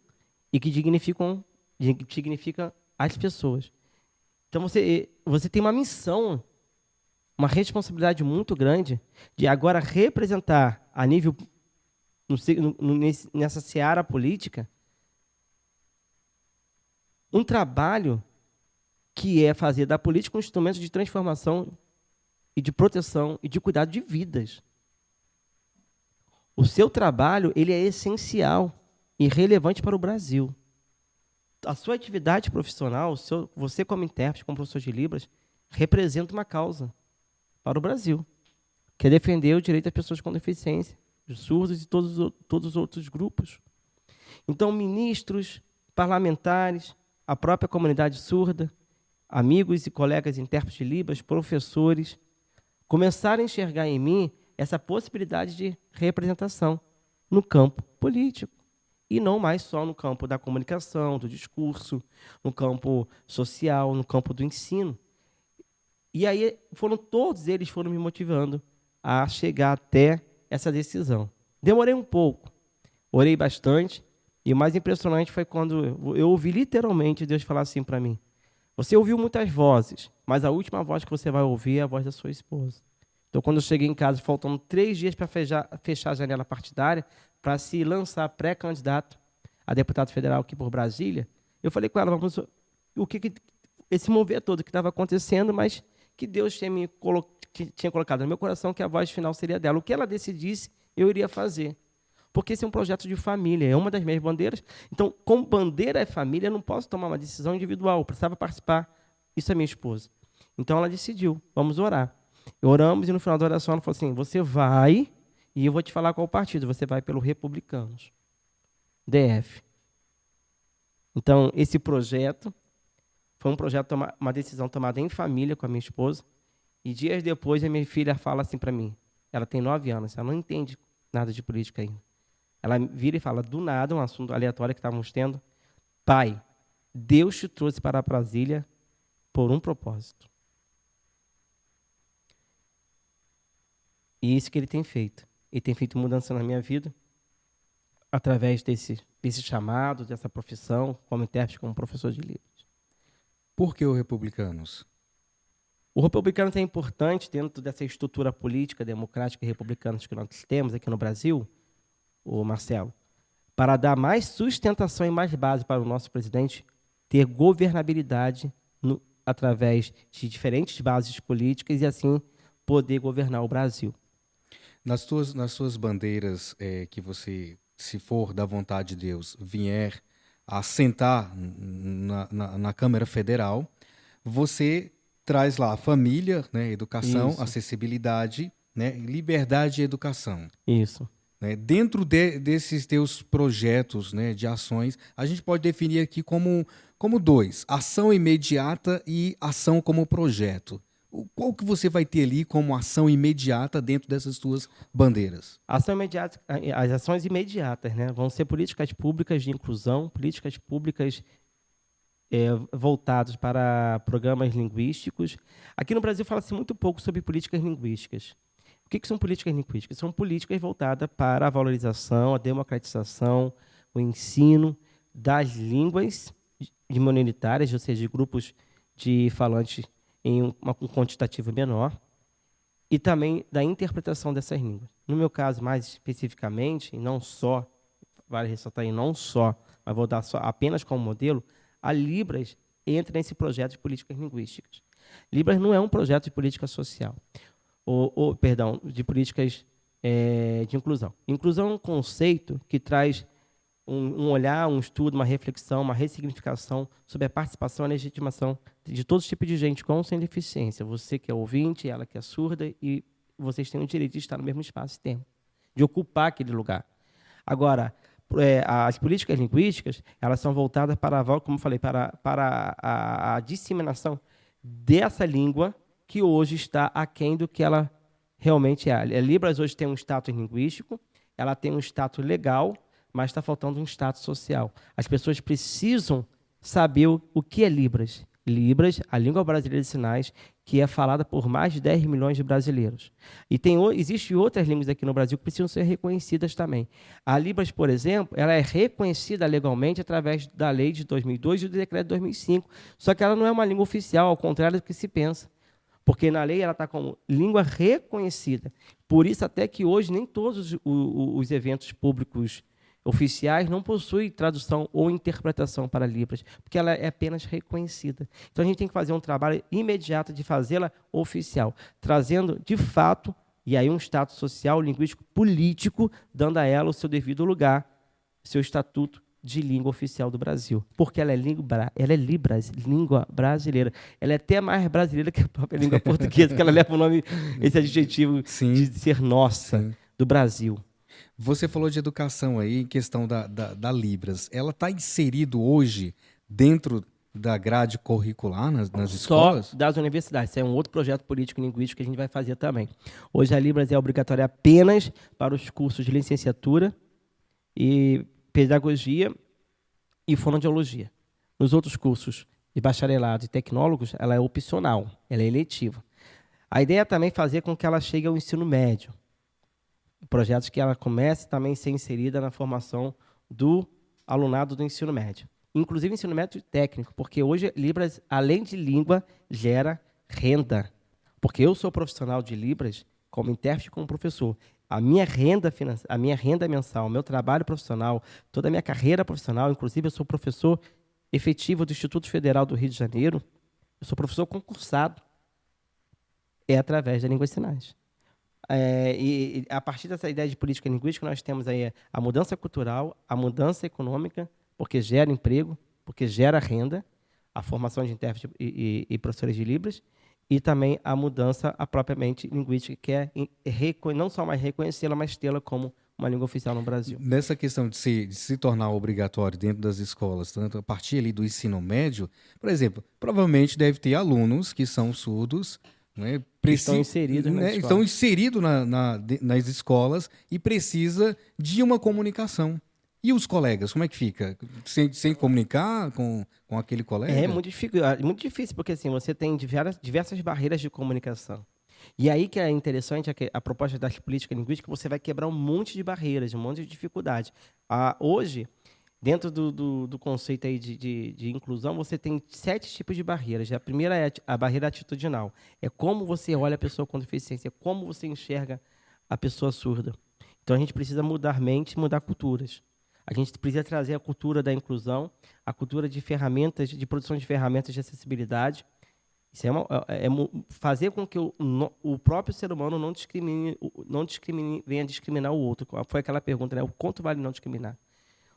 e que dignifica as pessoas. Então você tem uma missão, uma responsabilidade muito grande de agora representar a nível nessa seara política um trabalho que é fazer da política um instrumento de transformação e de proteção e de cuidado de vidas. O seu trabalho, ele é essencial e relevante para o Brasil. A sua atividade profissional, você como intérprete, como professor de Libras, representa uma causa para o Brasil, que é defender o direito das pessoas com deficiência, dos surdos e todos os outros grupos. Então, ministros, parlamentares, a própria comunidade surda, amigos e colegas intérpretes de Libras, professores, começaram a enxergar em mim essa possibilidade de representação no campo político. E não mais só no campo da comunicação, do discurso, no campo social, no campo do ensino. E aí todos eles foram me motivando a chegar até essa decisão. Demorei um pouco, orei bastante, e o mais impressionante foi quando eu ouvi literalmente Deus falar assim para mim: você ouviu muitas vozes, mas a última voz que você vai ouvir é a voz da sua esposa. Então, quando eu cheguei em casa, faltando 3 dias para fechar a janela partidária, para se lançar pré-candidato a deputado federal aqui por Brasília, eu falei com ela: vamos, esse mover todo que estava acontecendo, mas que Deus tinha colocado no meu coração que a voz final seria dela. O que ela decidisse, eu iria fazer. Porque esse é um projeto de família, é uma das minhas bandeiras. Então, como bandeira é família, eu não posso tomar uma decisão individual, eu precisava participar. Isso é minha esposa. Então, ela decidiu: vamos orar. Oramos e no final da oração ela falou assim: você vai, e eu vou te falar qual partido, você vai pelo Republicanos, DF. Então, esse projeto foi um projeto, uma decisão tomada em família com a minha esposa, e dias depois a minha filha fala assim para mim, ela tem 9 anos, ela não entende nada de política ainda. Ela vira e fala, do nada, um assunto aleatório que estávamos tendo: pai, Deus te trouxe para Brasília por um propósito. E isso que ele tem feito. Ele tem feito mudança na minha vida através desse chamado, dessa profissão, como intérprete, como professor de Libras. Por que o Republicanos? O Republicanos é importante dentro dessa estrutura política, democrática e republicana que nós temos aqui no Brasil, o Marcelo, para dar mais sustentação e mais base para o nosso presidente ter governabilidade através de diferentes bases políticas e assim poder governar o Brasil. Nas suas bandeiras, que você, se for da vontade de Deus, vier a sentar na Câmara Federal, você traz lá a família, né, educação, Isso. acessibilidade, né, liberdade e educação. Isso. Né? Dentro desses teus projetos, né, de ações, a gente pode definir aqui como 2, ação imediata e ação como projeto. Qual que você vai ter ali como ação imediata dentro dessas suas bandeiras? Ação imediata, as ações imediatas, né, vão ser políticas públicas de inclusão, políticas públicas voltadas para programas linguísticos. Aqui no Brasil fala-se muito pouco sobre políticas linguísticas. O que são políticas linguísticas? São políticas voltadas para a valorização, a democratização, o ensino das línguas minoritárias, ou seja, de grupos de falantes em um quantitativo menor, e também da interpretação dessas línguas. No meu caso, mais especificamente, e não só, vale ressaltar aí, não só, mas vou dar só apenas como modelo, a Libras entra nesse projeto de políticas linguísticas. Libras não é um projeto de política social, de políticas de inclusão. Inclusão é um conceito que traz um olhar, um estudo, uma reflexão, uma ressignificação sobre a participação e a legitimação de todos os tipos de gente com ou sem deficiência. Você que é ouvinte, ela que é surda, e vocês têm o direito de estar no mesmo espaço e tempo, de ocupar aquele lugar. Agora, as políticas linguísticas, elas são voltadas para, como eu falei, para a disseminação dessa língua que hoje está aquém do que ela realmente é. A Libras hoje tem um status linguístico, ela tem um status legal, mas está faltando um status social. As pessoas precisam saber o que é Libras. Libras, a língua brasileira de sinais, que é falada por mais de 10 milhões de brasileiros. E existem outras línguas aqui no Brasil que precisam ser reconhecidas também. A Libras, por exemplo, ela é reconhecida legalmente através da lei de 2002 e do decreto de 2005, só que ela não é uma língua oficial, ao contrário do que se pensa. Porque na lei ela está como língua reconhecida. Por isso até que hoje nem todos os eventos públicos oficiais não possuem tradução ou interpretação para Libras, porque ela é apenas reconhecida. Então a gente tem que fazer um trabalho imediato de fazê-la oficial, trazendo de fato, e aí um status social, linguístico, político, dando a ela o seu devido lugar, seu estatuto de língua oficial do Brasil, porque ela é Libras, língua brasileira. Ela é até mais brasileira que a própria língua portuguesa, que ela leva o nome, esse adjetivo de ser nossa, do Brasil. Você falou de educação aí, em questão da Libras. Ela está inserido hoje dentro da grade curricular nas escolas? Só das universidades. Isso é um outro projeto político-linguístico que a gente vai fazer também. Hoje a Libras é obrigatória apenas para os cursos de licenciatura e pedagogia e fonoaudiologia. Nos outros cursos de bacharelado e tecnólogos, ela é opcional, ela é eletiva. A ideia é também fazer com que ela chegue ao ensino médio. Projetos que ela comece também a ser inserida na formação do alunado do ensino médio. Inclusive ensino médio técnico, porque hoje Libras, além de língua, gera renda. Porque eu sou profissional de Libras, como intérprete e como professor. A minha renda mensal, o meu trabalho profissional, toda a minha carreira profissional, inclusive eu sou professor efetivo do Instituto Federal do Rio de Janeiro, eu sou professor concursado, é através da língua de sinais. E a partir dessa ideia de política linguística, nós temos aí a mudança cultural, a mudança econômica, porque gera emprego, porque gera renda, a formação de intérpretes e professores de Libras, e também a mudança propriamente linguística, que é não só mais reconhecê-la, mas tê-la como uma língua oficial no Brasil. Nessa questão de se tornar obrigatório dentro das escolas, tanto a partir ali do ensino médio, por exemplo, provavelmente deve ter alunos que são surdos, né, estão inseridos estão inseridos nas escolas e precisa de uma comunicação. E os colegas, como é que fica? Sem comunicar com aquele colega? É muito difícil, porque assim, você tem diversas barreiras de comunicação. E aí que é interessante a proposta das políticas linguísticas, você vai quebrar um monte de barreiras, um monte de dificuldade. Hoje, dentro do conceito aí de inclusão, você tem 7 tipos de barreiras. A primeira é a barreira atitudinal. É como você olha a pessoa com deficiência, é como você enxerga a pessoa surda. Então, a gente precisa mudar mente e mudar culturas. A gente precisa trazer a cultura da inclusão, a cultura de ferramentas, de produção de ferramentas de acessibilidade. Isso fazer com que o próprio ser humano não discrimine, venha discriminar o outro. Foi aquela pergunta, né? O quanto vale não discriminar?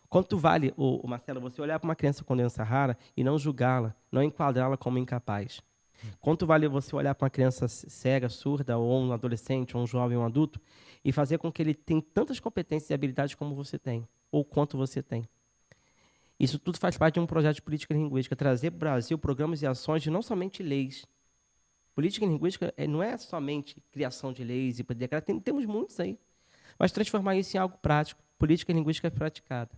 Quanto vale, Marcelo, você olhar para uma criança com doença rara e não julgá-la, não enquadrá-la como incapaz? Quanto vale você olhar para uma criança cega, surda, ou um adolescente, ou um jovem, ou um adulto, e fazer com que ele tenha tantas competências e habilidades como você tem, ou quanto você tem? Isso tudo faz parte de um projeto de política linguística, trazer para o Brasil programas e ações de não somente leis. Política linguística não é somente criação de leis e decretos, temos muitos aí, mas transformar isso em algo prático, política linguística praticada.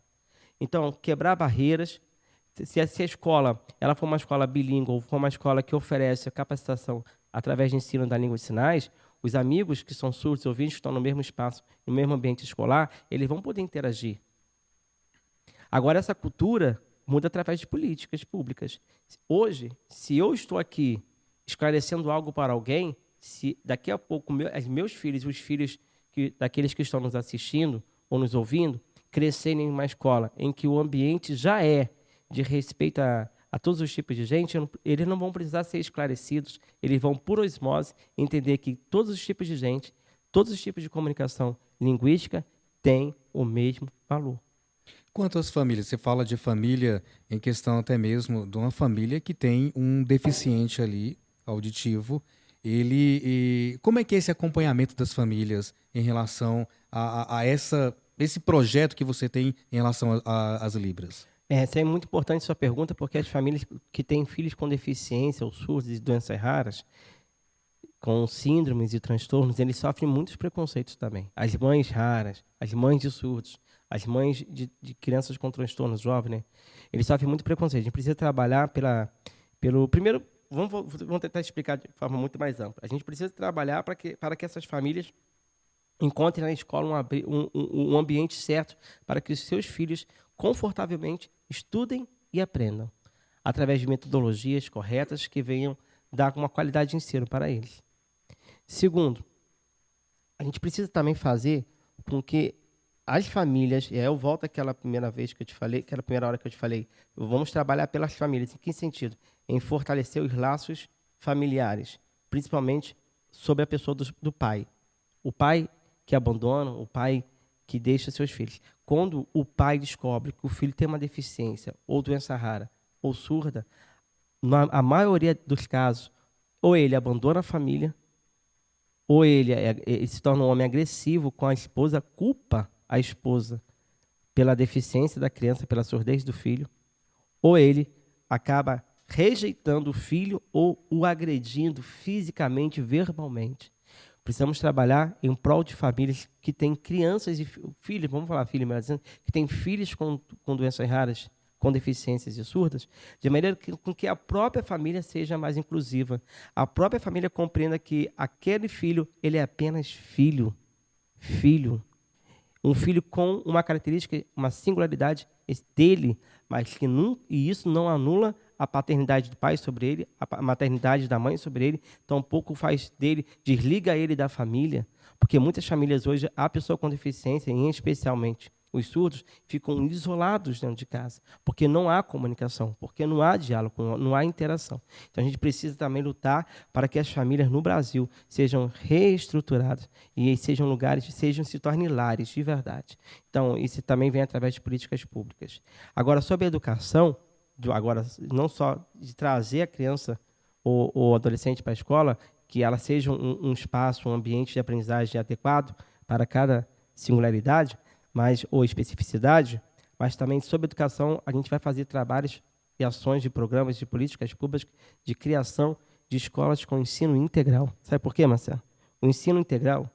Então, quebrar barreiras. Se a escola ela for uma escola bilíngue ou for uma escola que oferece a capacitação através de ensino da língua de sinais, os amigos que são surdos e ouvintes que estão no mesmo espaço, no mesmo ambiente escolar, eles vão poder interagir. Agora, essa cultura muda através de políticas públicas. Hoje, se eu estou aqui esclarecendo algo para alguém, se daqui a pouco meus filhos, os filhos daqueles que estão nos assistindo ou nos ouvindo, crescerem em uma escola em que o ambiente já é de respeito a todos os tipos de gente, eles não vão precisar ser esclarecidos, eles vão, por osmose, entender que todos os tipos de gente, todos os tipos de comunicação linguística têm o mesmo valor. Quanto às famílias, você fala de família em questão até mesmo de uma família que tem um deficiente ali, auditivo, como é que é esse acompanhamento das famílias em relação a esse projeto que você tem em relação às Libras? Essa é muito importante sua pergunta, porque as famílias que têm filhos com deficiência ou surdos e doenças raras, com síndromes e transtornos, eles sofrem muitos preconceitos também. As mães raras, as mães de surdos, as mães de crianças com transtornos jovens, né? Eles sofrem muito preconceito. A gente precisa trabalhar pelo... Primeiro, vamos tentar explicar de forma muito mais ampla. A gente precisa trabalhar para que essas famílias encontrem na escola um ambiente certo para que os seus filhos confortavelmente estudem e aprendam, através de metodologias corretas que venham dar uma qualidade de ensino para eles. Segundo, a gente precisa também fazer com que as famílias, e aí eu volto àquela primeira vez que eu te falei, aquela primeira hora que eu te falei, vamos trabalhar pelas famílias. Em que sentido? Em fortalecer os laços familiares, principalmente sobre a pessoa do pai. O pai que abandona, o pai que deixa seus filhos. Quando o pai descobre que o filho tem uma deficiência, ou doença rara, ou surda, a maioria dos casos, ou ele abandona a família, ou ele se torna um homem agressivo com a esposa, culpa a esposa pela deficiência da criança, pela surdez do filho, ou ele acaba rejeitando o filho ou o agredindo fisicamente, verbalmente. Precisamos trabalhar em prol de famílias que têm crianças e filhos, vamos falar filhos, melhor dizendo, que têm filhos com doenças raras, com deficiências e surdas, de maneira com que a própria família seja mais inclusiva. A própria família compreenda que aquele filho, ele é apenas filho. Filho. Um filho com uma característica, uma singularidade dele, mas que e isso não anula a paternidade do pai sobre ele, a maternidade da mãe sobre ele, tampouco faz dele, desliga ele da família, porque muitas famílias hoje, a pessoa com deficiência, e especialmente os surdos, ficam isolados dentro de casa, porque não há comunicação, porque não há diálogo, não há interação. Então a gente precisa também lutar para que as famílias no Brasil sejam reestruturadas e sejam lugares, se tornem lares de verdade. Então isso também vem através de políticas públicas. Agora, sobre a educação, agora não só de trazer a criança ou adolescente para a escola, que ela seja um espaço, um ambiente de aprendizagem adequado para cada singularidade, ou especificidade, mas também sobre educação a gente vai fazer trabalhos e ações de programas de políticas públicas de criação de escolas com ensino integral. Sabe por quê, Marcelo? O ensino integral,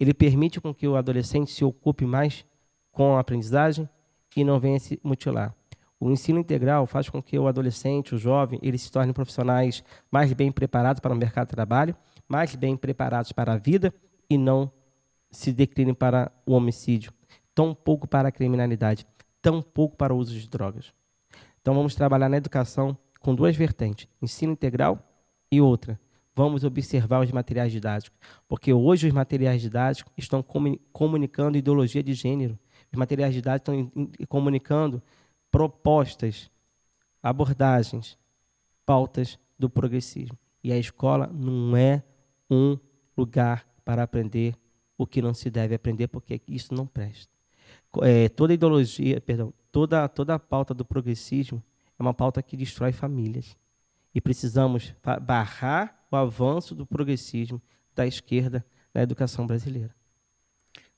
ele permite com que o adolescente se ocupe mais com a aprendizagem e não venha se mutilar. O ensino integral faz com que o adolescente, o jovem, eles se tornem profissionais mais bem preparados para o mercado de trabalho, mais bem preparados para a vida e não se declinem para o homicídio, tão pouco para a criminalidade, tão pouco para o uso de drogas. Então vamos trabalhar na educação com duas vertentes, ensino integral e outra. Vamos observar os materiais didáticos, porque hoje os materiais didáticos estão comunicando ideologia de gênero. Os materiais didáticos estão comunicando propostas, abordagens, pautas do progressismo. E a escola não é um lugar para aprender o que não se deve aprender, porque isso não presta. Toda ideologia, toda a pauta do progressismo é uma pauta que destrói famílias. E precisamos barrar o avanço do progressismo da esquerda na educação brasileira.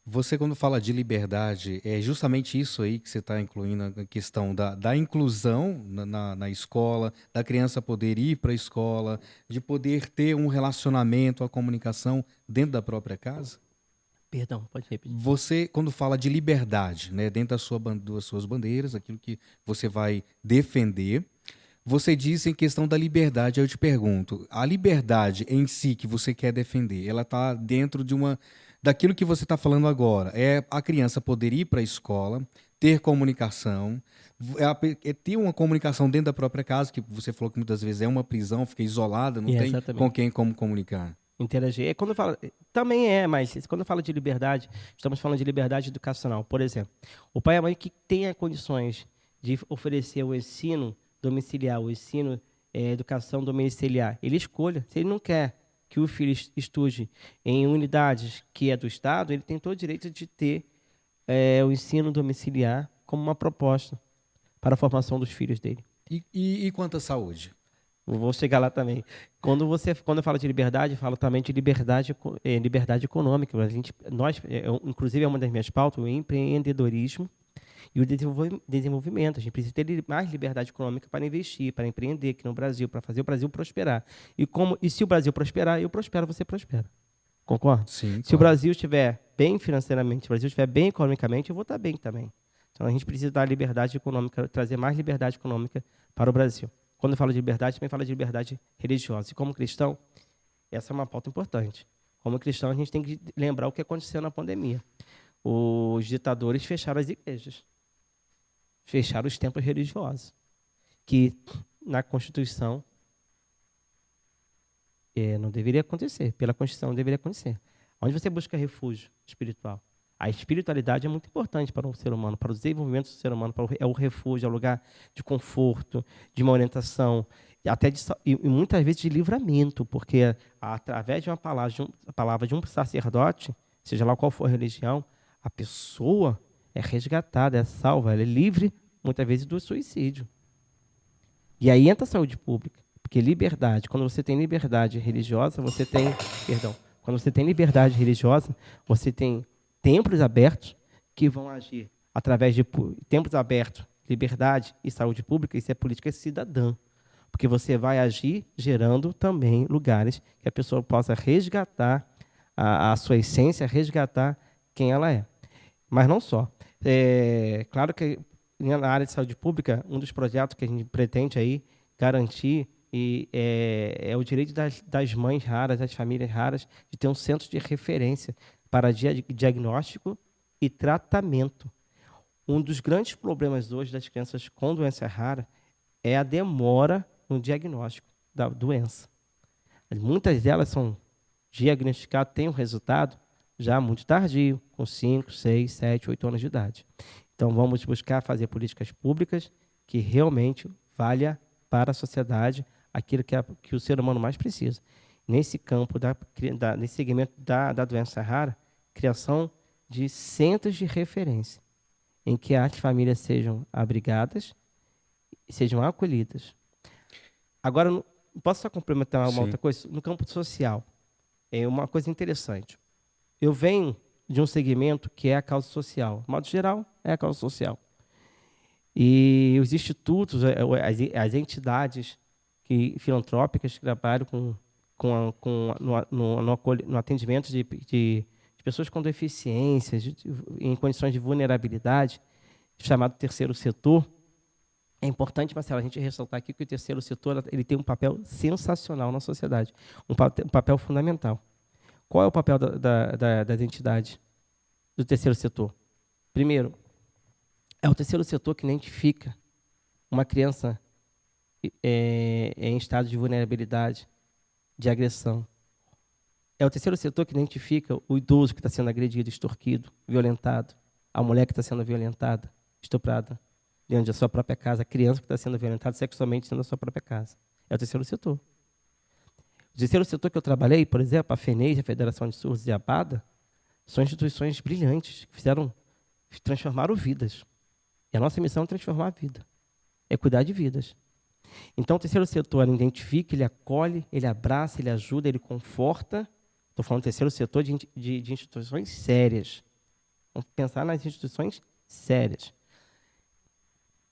Você, quando fala de liberdade, é justamente isso aí que você está incluindo, a questão da inclusão na escola, da criança poder ir para a escola, de poder ter um relacionamento, a comunicação dentro da própria casa? Perdão, pode repetir. Você, quando fala de liberdade, né, dentro das suas bandeiras, aquilo que você vai defender, você diz em questão da liberdade, eu te pergunto, a liberdade em si que você quer defender, ela está dentro daquilo que você está falando agora, é a criança poder ir para a escola, ter comunicação, ter uma comunicação dentro da própria casa, que você falou que muitas vezes é uma prisão, fica isolada, não tem com quem como comunicar. Interagir. Também mas quando eu falo de liberdade, estamos falando de liberdade educacional. Por exemplo, o pai e a mãe que tenha condições de oferecer o ensino domiciliar, o ensino, educação domiciliar, ele escolha. Se ele não quer que o filho estude em unidades que é do Estado, ele tem todo o direito de ter o ensino domiciliar como uma proposta para a formação dos filhos dele. E quanto à saúde? Vou chegar lá também. Quando eu falo de liberdade, eu falo também de liberdade econômica. Inclusive, é uma das minhas pautas, o empreendedorismo E o desenvolvimento. A gente precisa ter mais liberdade econômica para investir, para empreender aqui no Brasil, para fazer o Brasil prosperar. E se o Brasil prosperar, eu prospero, você prospera. Concorda? Sim, Se o claro. Brasil estiver bem financeiramente, se o Brasil estiver bem economicamente, eu vou estar bem também. Então, a gente precisa dar liberdade econômica, trazer mais liberdade econômica para o Brasil. Quando eu falo de liberdade, também falo de liberdade religiosa. E como cristão, essa é uma pauta importante. Como cristão, a gente tem que lembrar o que aconteceu na pandemia. Os ditadores fecharam as igrejas, fecharam os templos religiosos, que na Constituição não deveria acontecer, pela Constituição não deveria acontecer. Onde você busca refúgio espiritual? A espiritualidade é muito importante para o ser humano, para o desenvolvimento do ser humano, é o refúgio, é o lugar de conforto, de uma orientação, e muitas vezes de livramento, porque através de uma palavra de um sacerdote, seja lá qual for a religião, a pessoa é resgatada, é salva, ela é livre, muitas vezes, do suicídio. E aí entra a saúde pública, porque liberdade, quando você tem liberdade religiosa, quando você tem liberdade religiosa, você tem templos abertos que vão agir através de templos abertos, liberdade e saúde pública, isso é política cidadã. Porque você vai agir gerando também lugares que a pessoa possa resgatar a sua essência, resgatar quem ela é. Mas não só. Claro que na área de saúde pública, um dos projetos que a gente pretende aí garantir é o direito das mães raras, das famílias raras, de ter um centro de referência para diagnóstico e tratamento. Um dos grandes problemas hoje das crianças com doença rara é a demora no diagnóstico da doença. Muitas delas são diagnosticadas, têm um resultado já muito tardio, com 5, 6, 7, 8 anos de idade. Então, vamos buscar fazer políticas públicas que realmente valha para a sociedade aquilo que o ser humano mais precisa. Nesse campo, nesse segmento da doença rara, criação de centros de referência, em que as famílias sejam abrigadas e sejam acolhidas. Agora, posso só complementar uma outra coisa? No campo social, é uma coisa interessante. Eu venho de um segmento que é a causa social. De modo geral, é a causa social. E os institutos, as entidades filantrópicas que trabalham no atendimento de pessoas com deficiências, em condições de vulnerabilidade, chamado terceiro setor. É importante, Marcelo, a gente ressaltar aqui que o terceiro setor ele tem um papel sensacional na sociedade, um papel fundamental. Qual é o papel das entidades do terceiro setor? Primeiro, é o terceiro setor que identifica uma criança em estado de vulnerabilidade, de agressão. É o terceiro setor que identifica o idoso que está sendo agredido, extorquido, violentado, a mulher que está sendo violentada, estuprada dentro da sua própria casa, a criança que está sendo violentada sexualmente dentro da sua própria casa. É o terceiro setor. O terceiro setor que eu trabalhei, por exemplo, a FENEIS, a Federação de Surdos e a ABADA, são instituições brilhantes que transformaram vidas. E a nossa missão é transformar a vida, é cuidar de vidas. Então, o terceiro setor, ele identifica, ele acolhe, ele abraça, ele ajuda, ele conforta. Estou falando do terceiro setor de instituições sérias. Vamos pensar nas instituições sérias.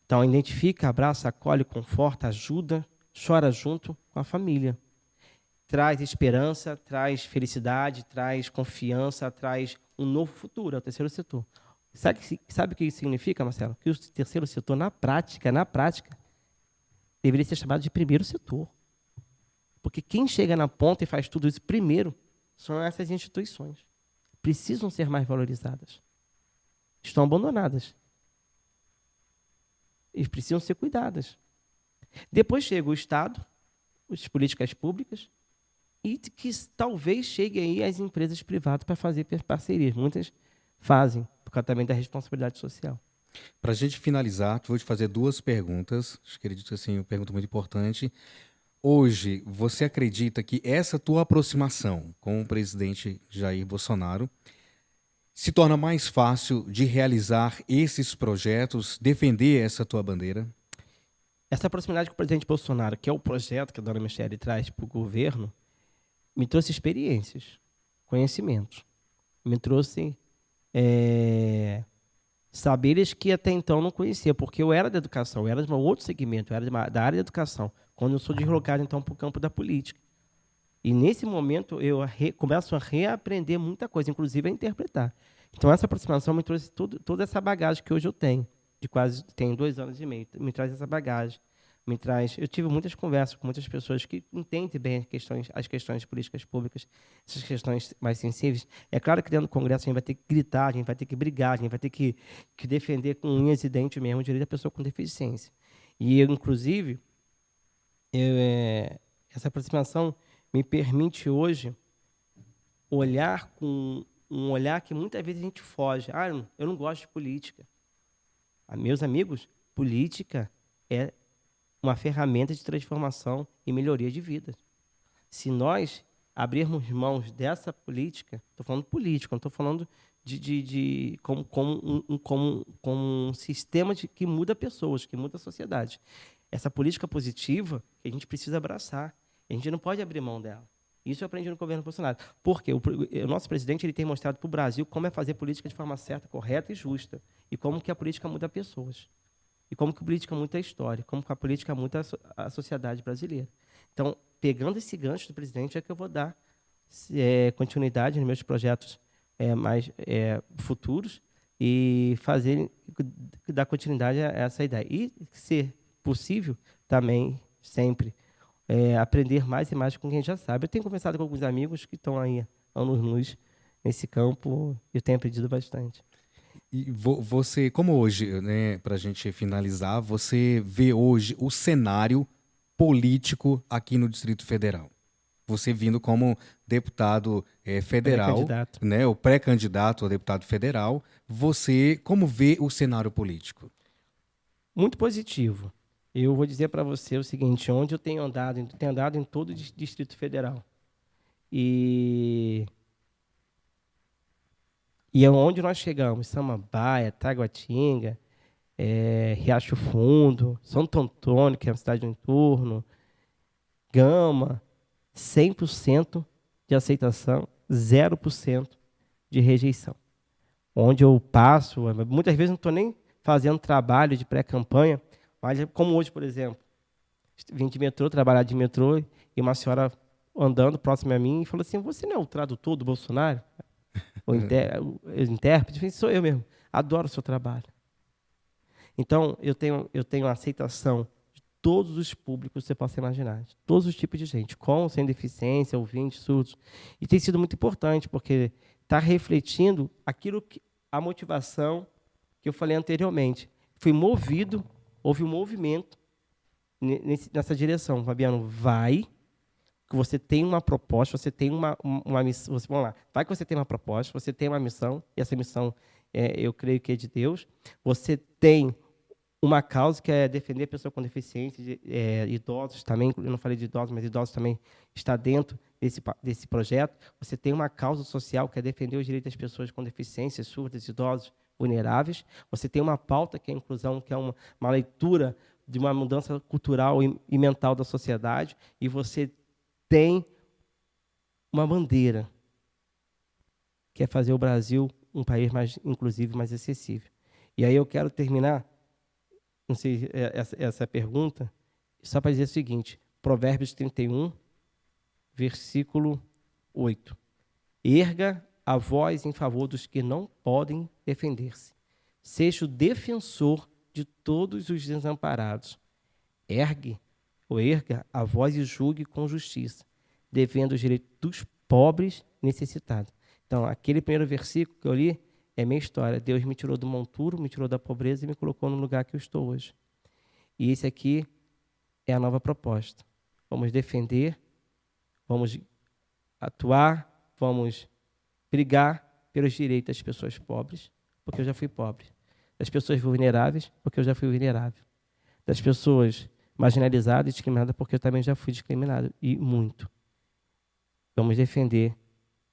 Então, identifica, abraça, acolhe, conforta, ajuda, chora junto com a família. Traz esperança, traz felicidade, traz confiança, traz um novo futuro, é o terceiro setor. Sabe o que isso significa, Marcelo? Que o terceiro setor, na prática, deveria ser chamado de primeiro setor. Porque quem chega na ponta e faz tudo isso primeiro são essas instituições. Precisam ser mais valorizadas. Estão abandonadas. E precisam ser cuidadas. Depois chega o Estado, as políticas públicas, e que talvez chegue aí as empresas privadas para fazer parcerias. Muitas fazem, por causa também da responsabilidade social. Para a gente finalizar, vou te fazer duas perguntas. Acredito que assim, uma pergunta muito importante. Hoje, você acredita que essa tua aproximação com o presidente Jair Bolsonaro se torna mais fácil de realizar esses projetos, defender essa tua bandeira? Essa proximidade com o presidente Bolsonaro, que é o projeto que a dona Michele traz para o governo, me trouxe experiências, conhecimentos, me trouxe Saberes que até então eu não conhecia, porque eu era da educação, eu era de um outro segmento, eu era da área da educação, quando eu sou deslocado então para o campo da política. E nesse momento eu começo a reaprender muita coisa, inclusive a interpretar. Então essa aproximação me trouxe toda essa bagagem que hoje eu tenho, tenho 2 anos e meio, me traz essa bagagem. Eu tive muitas conversas com muitas pessoas que entendem bem as questões de políticas públicas, essas questões mais sensíveis. É claro que dentro do Congresso a gente vai ter que gritar, a gente vai ter que brigar, a gente vai ter que defender com unhas e dentes mesmo o direito da pessoa com deficiência. E eu, inclusive, essa aproximação me permite hoje olhar com um olhar que muitas vezes a gente foge. Eu não gosto de política. Meus amigos, política é uma ferramenta de transformação e melhoria de vida. Se nós abrirmos mãos dessa política, estou falando política, não estou falando como um sistema que muda pessoas, que muda a sociedade. Essa política positiva que a gente precisa abraçar. A gente não pode abrir mão dela. Isso eu aprendi no governo Bolsonaro. Porque o nosso presidente ele tem mostrado para o Brasil como é fazer política de forma certa, correta e justa. E como que a política muda pessoas. E como que a política muda a história. Como que a política muda a sociedade brasileira. Então, pegando esse gancho do presidente, é que eu vou dar continuidade nos meus projetos mais futuros e dar continuidade a essa ideia. E, se possível, também, sempre, aprender mais e mais com quem já sabe. Eu tenho conversado com alguns amigos que estão aí anos-luz nesse campo e eu tenho aprendido bastante. E você, como hoje, né, para a gente finalizar, você vê hoje o cenário político aqui no Distrito Federal? Você vindo como deputado federal, né, o pré-candidato a deputado federal, você como vê o cenário político? Muito positivo. Eu vou dizer para você o seguinte, onde eu tenho andado em todo o Distrito Federal. E onde nós chegamos, Samambaia, Taguatinga, Riacho Fundo, Santo Antônio, que é uma cidade do entorno, Gama, 100% de aceitação, 0% de rejeição. Onde eu passo, muitas vezes não estou nem fazendo trabalho de pré-campanha, mas como hoje, por exemplo, vim de metrô, trabalhar de metrô, e uma senhora andando próxima a mim e falou assim, você não é o tradutor do Bolsonaro? O intérprete? Sou eu mesmo. Adoro o seu trabalho. Então, eu tenho a aceitação de todos os públicos que você possa imaginar, de todos os tipos de gente, com, sem deficiência, ouvintes, surdos. E tem sido muito importante, porque está refletindo a motivação que eu falei anteriormente. Fui movido, houve um movimento nessa direção. Fabiano, vai, que você tem uma proposta, você tem uma missão. Vamos lá, vai que você tem uma proposta, você tem uma missão, e essa missão, eu creio que é de Deus. Você tem uma causa que é defender a pessoa com deficiência, idosos também, eu não falei de idosos, mas idosos também está dentro desse projeto. Você tem uma causa social que é defender os direitos das pessoas com deficiência, surdas, idosos, vulneráveis. Você tem uma pauta que é a inclusão, que é uma leitura de uma mudança cultural e mental da sociedade, e você tem uma bandeira, que é fazer o Brasil um país mais inclusivo, mais acessível. E aí eu quero terminar, não sei essa pergunta, só para dizer o seguinte, Provérbios 31, versículo 8. Erga a voz em favor dos que não podem defender-se. Seja o defensor de todos os desamparados. Erga a voz e julgue com justiça, defenda os direitos dos pobres necessitados. Então, aquele primeiro versículo que eu li é minha história. Deus me tirou do monturo, me tirou da pobreza e me colocou no lugar que eu estou hoje. E esse aqui é a nova proposta. Vamos defender, vamos atuar, vamos brigar pelos direitos das pessoas pobres, porque eu já fui pobre. Das pessoas vulneráveis, porque eu já fui vulnerável. Das pessoas marginalizadas e discriminadas, porque eu também já fui discriminado, e muito. Vamos defender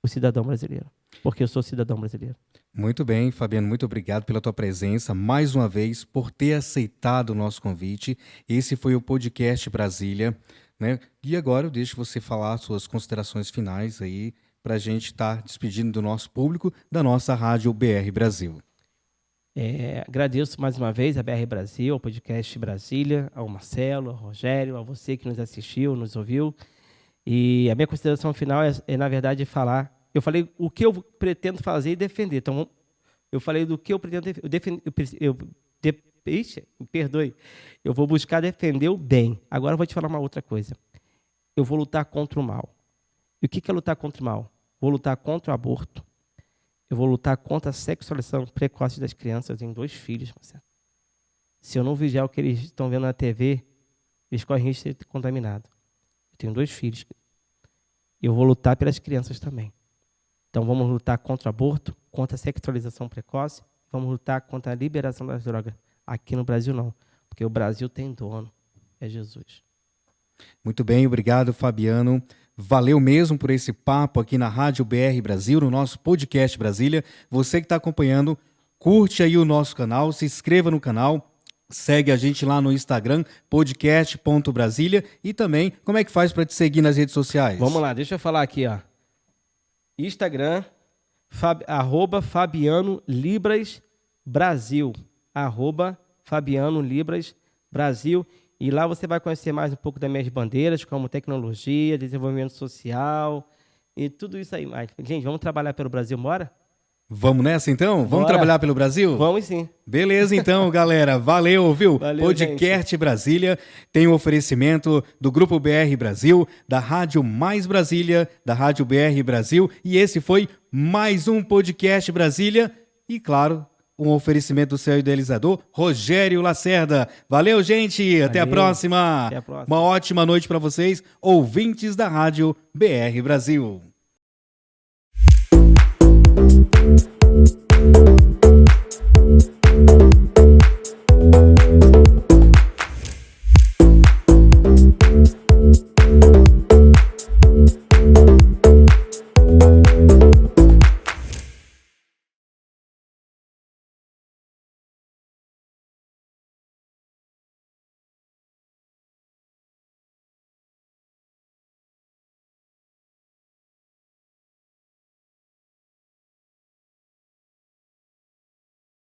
o cidadão brasileiro, porque eu sou cidadão brasileiro. Muito bem, Fabiano, muito obrigado pela tua presença, mais uma vez, por ter aceitado o nosso convite. Esse foi o Podcast Brasília, né? E agora eu deixo você falar suas considerações finais aí, para a gente estar despedindo do nosso público, da nossa Rádio BR Brasil. Agradeço mais uma vez a BR Brasil, ao podcast Brasília, ao Marcelo, ao Rogério, a você que nos assistiu, nos ouviu. E a minha consideração final na verdade, falar. Eu falei o que eu pretendo fazer e defender. Então, eu falei do que eu pretendo defender. Me perdoe. Eu vou buscar defender o bem. Agora eu vou te falar uma outra coisa. Eu vou lutar contra o mal. E o que é lutar contra o mal? Vou lutar contra o aborto. Eu vou lutar contra a sexualização precoce das crianças. Eu tenho 2 filhos, Marcelo. Se eu não vigiar o que eles estão vendo na TV, eles correm risco de ser contaminados. Eu tenho 2 filhos. Eu vou lutar pelas crianças também. Então, vamos lutar contra o aborto, contra a sexualização precoce, vamos lutar contra a liberação das drogas. Aqui no Brasil, não. Porque o Brasil tem dono. É Jesus. Muito bem, obrigado, Fabiano. Valeu mesmo por esse papo aqui na Rádio BR Brasil, no nosso podcast Brasília. Você que está acompanhando, curte aí o nosso canal, se inscreva no canal, segue a gente lá no Instagram, podcast.brasilia, e também, como é que faz para te seguir nas redes sociais? Vamos lá, deixa eu falar aqui, ó. Instagram, @Fabiano Libras Brasil, @Fabiano Libras Brasil. E lá você vai conhecer mais um pouco das minhas bandeiras, como tecnologia, desenvolvimento social e tudo isso aí mais. Gente, vamos trabalhar pelo Brasil, bora? Vamos nessa então? Vamos Bora. trabalhar pelo Brasil? Vamos sim. Beleza então, galera. Valeu, viu? Valeu, Podcast gente. Brasília tem um oferecimento do Grupo BR Brasil, da Rádio Mais Brasília, da Rádio BR Brasil. E esse foi mais um Podcast Brasília. E, claro, um oferecimento do seu idealizador, Rogério Lacerda. Valeu, gente. Até a próxima. Até a próxima. Uma ótima noite para vocês, ouvintes da Rádio BR Brasil.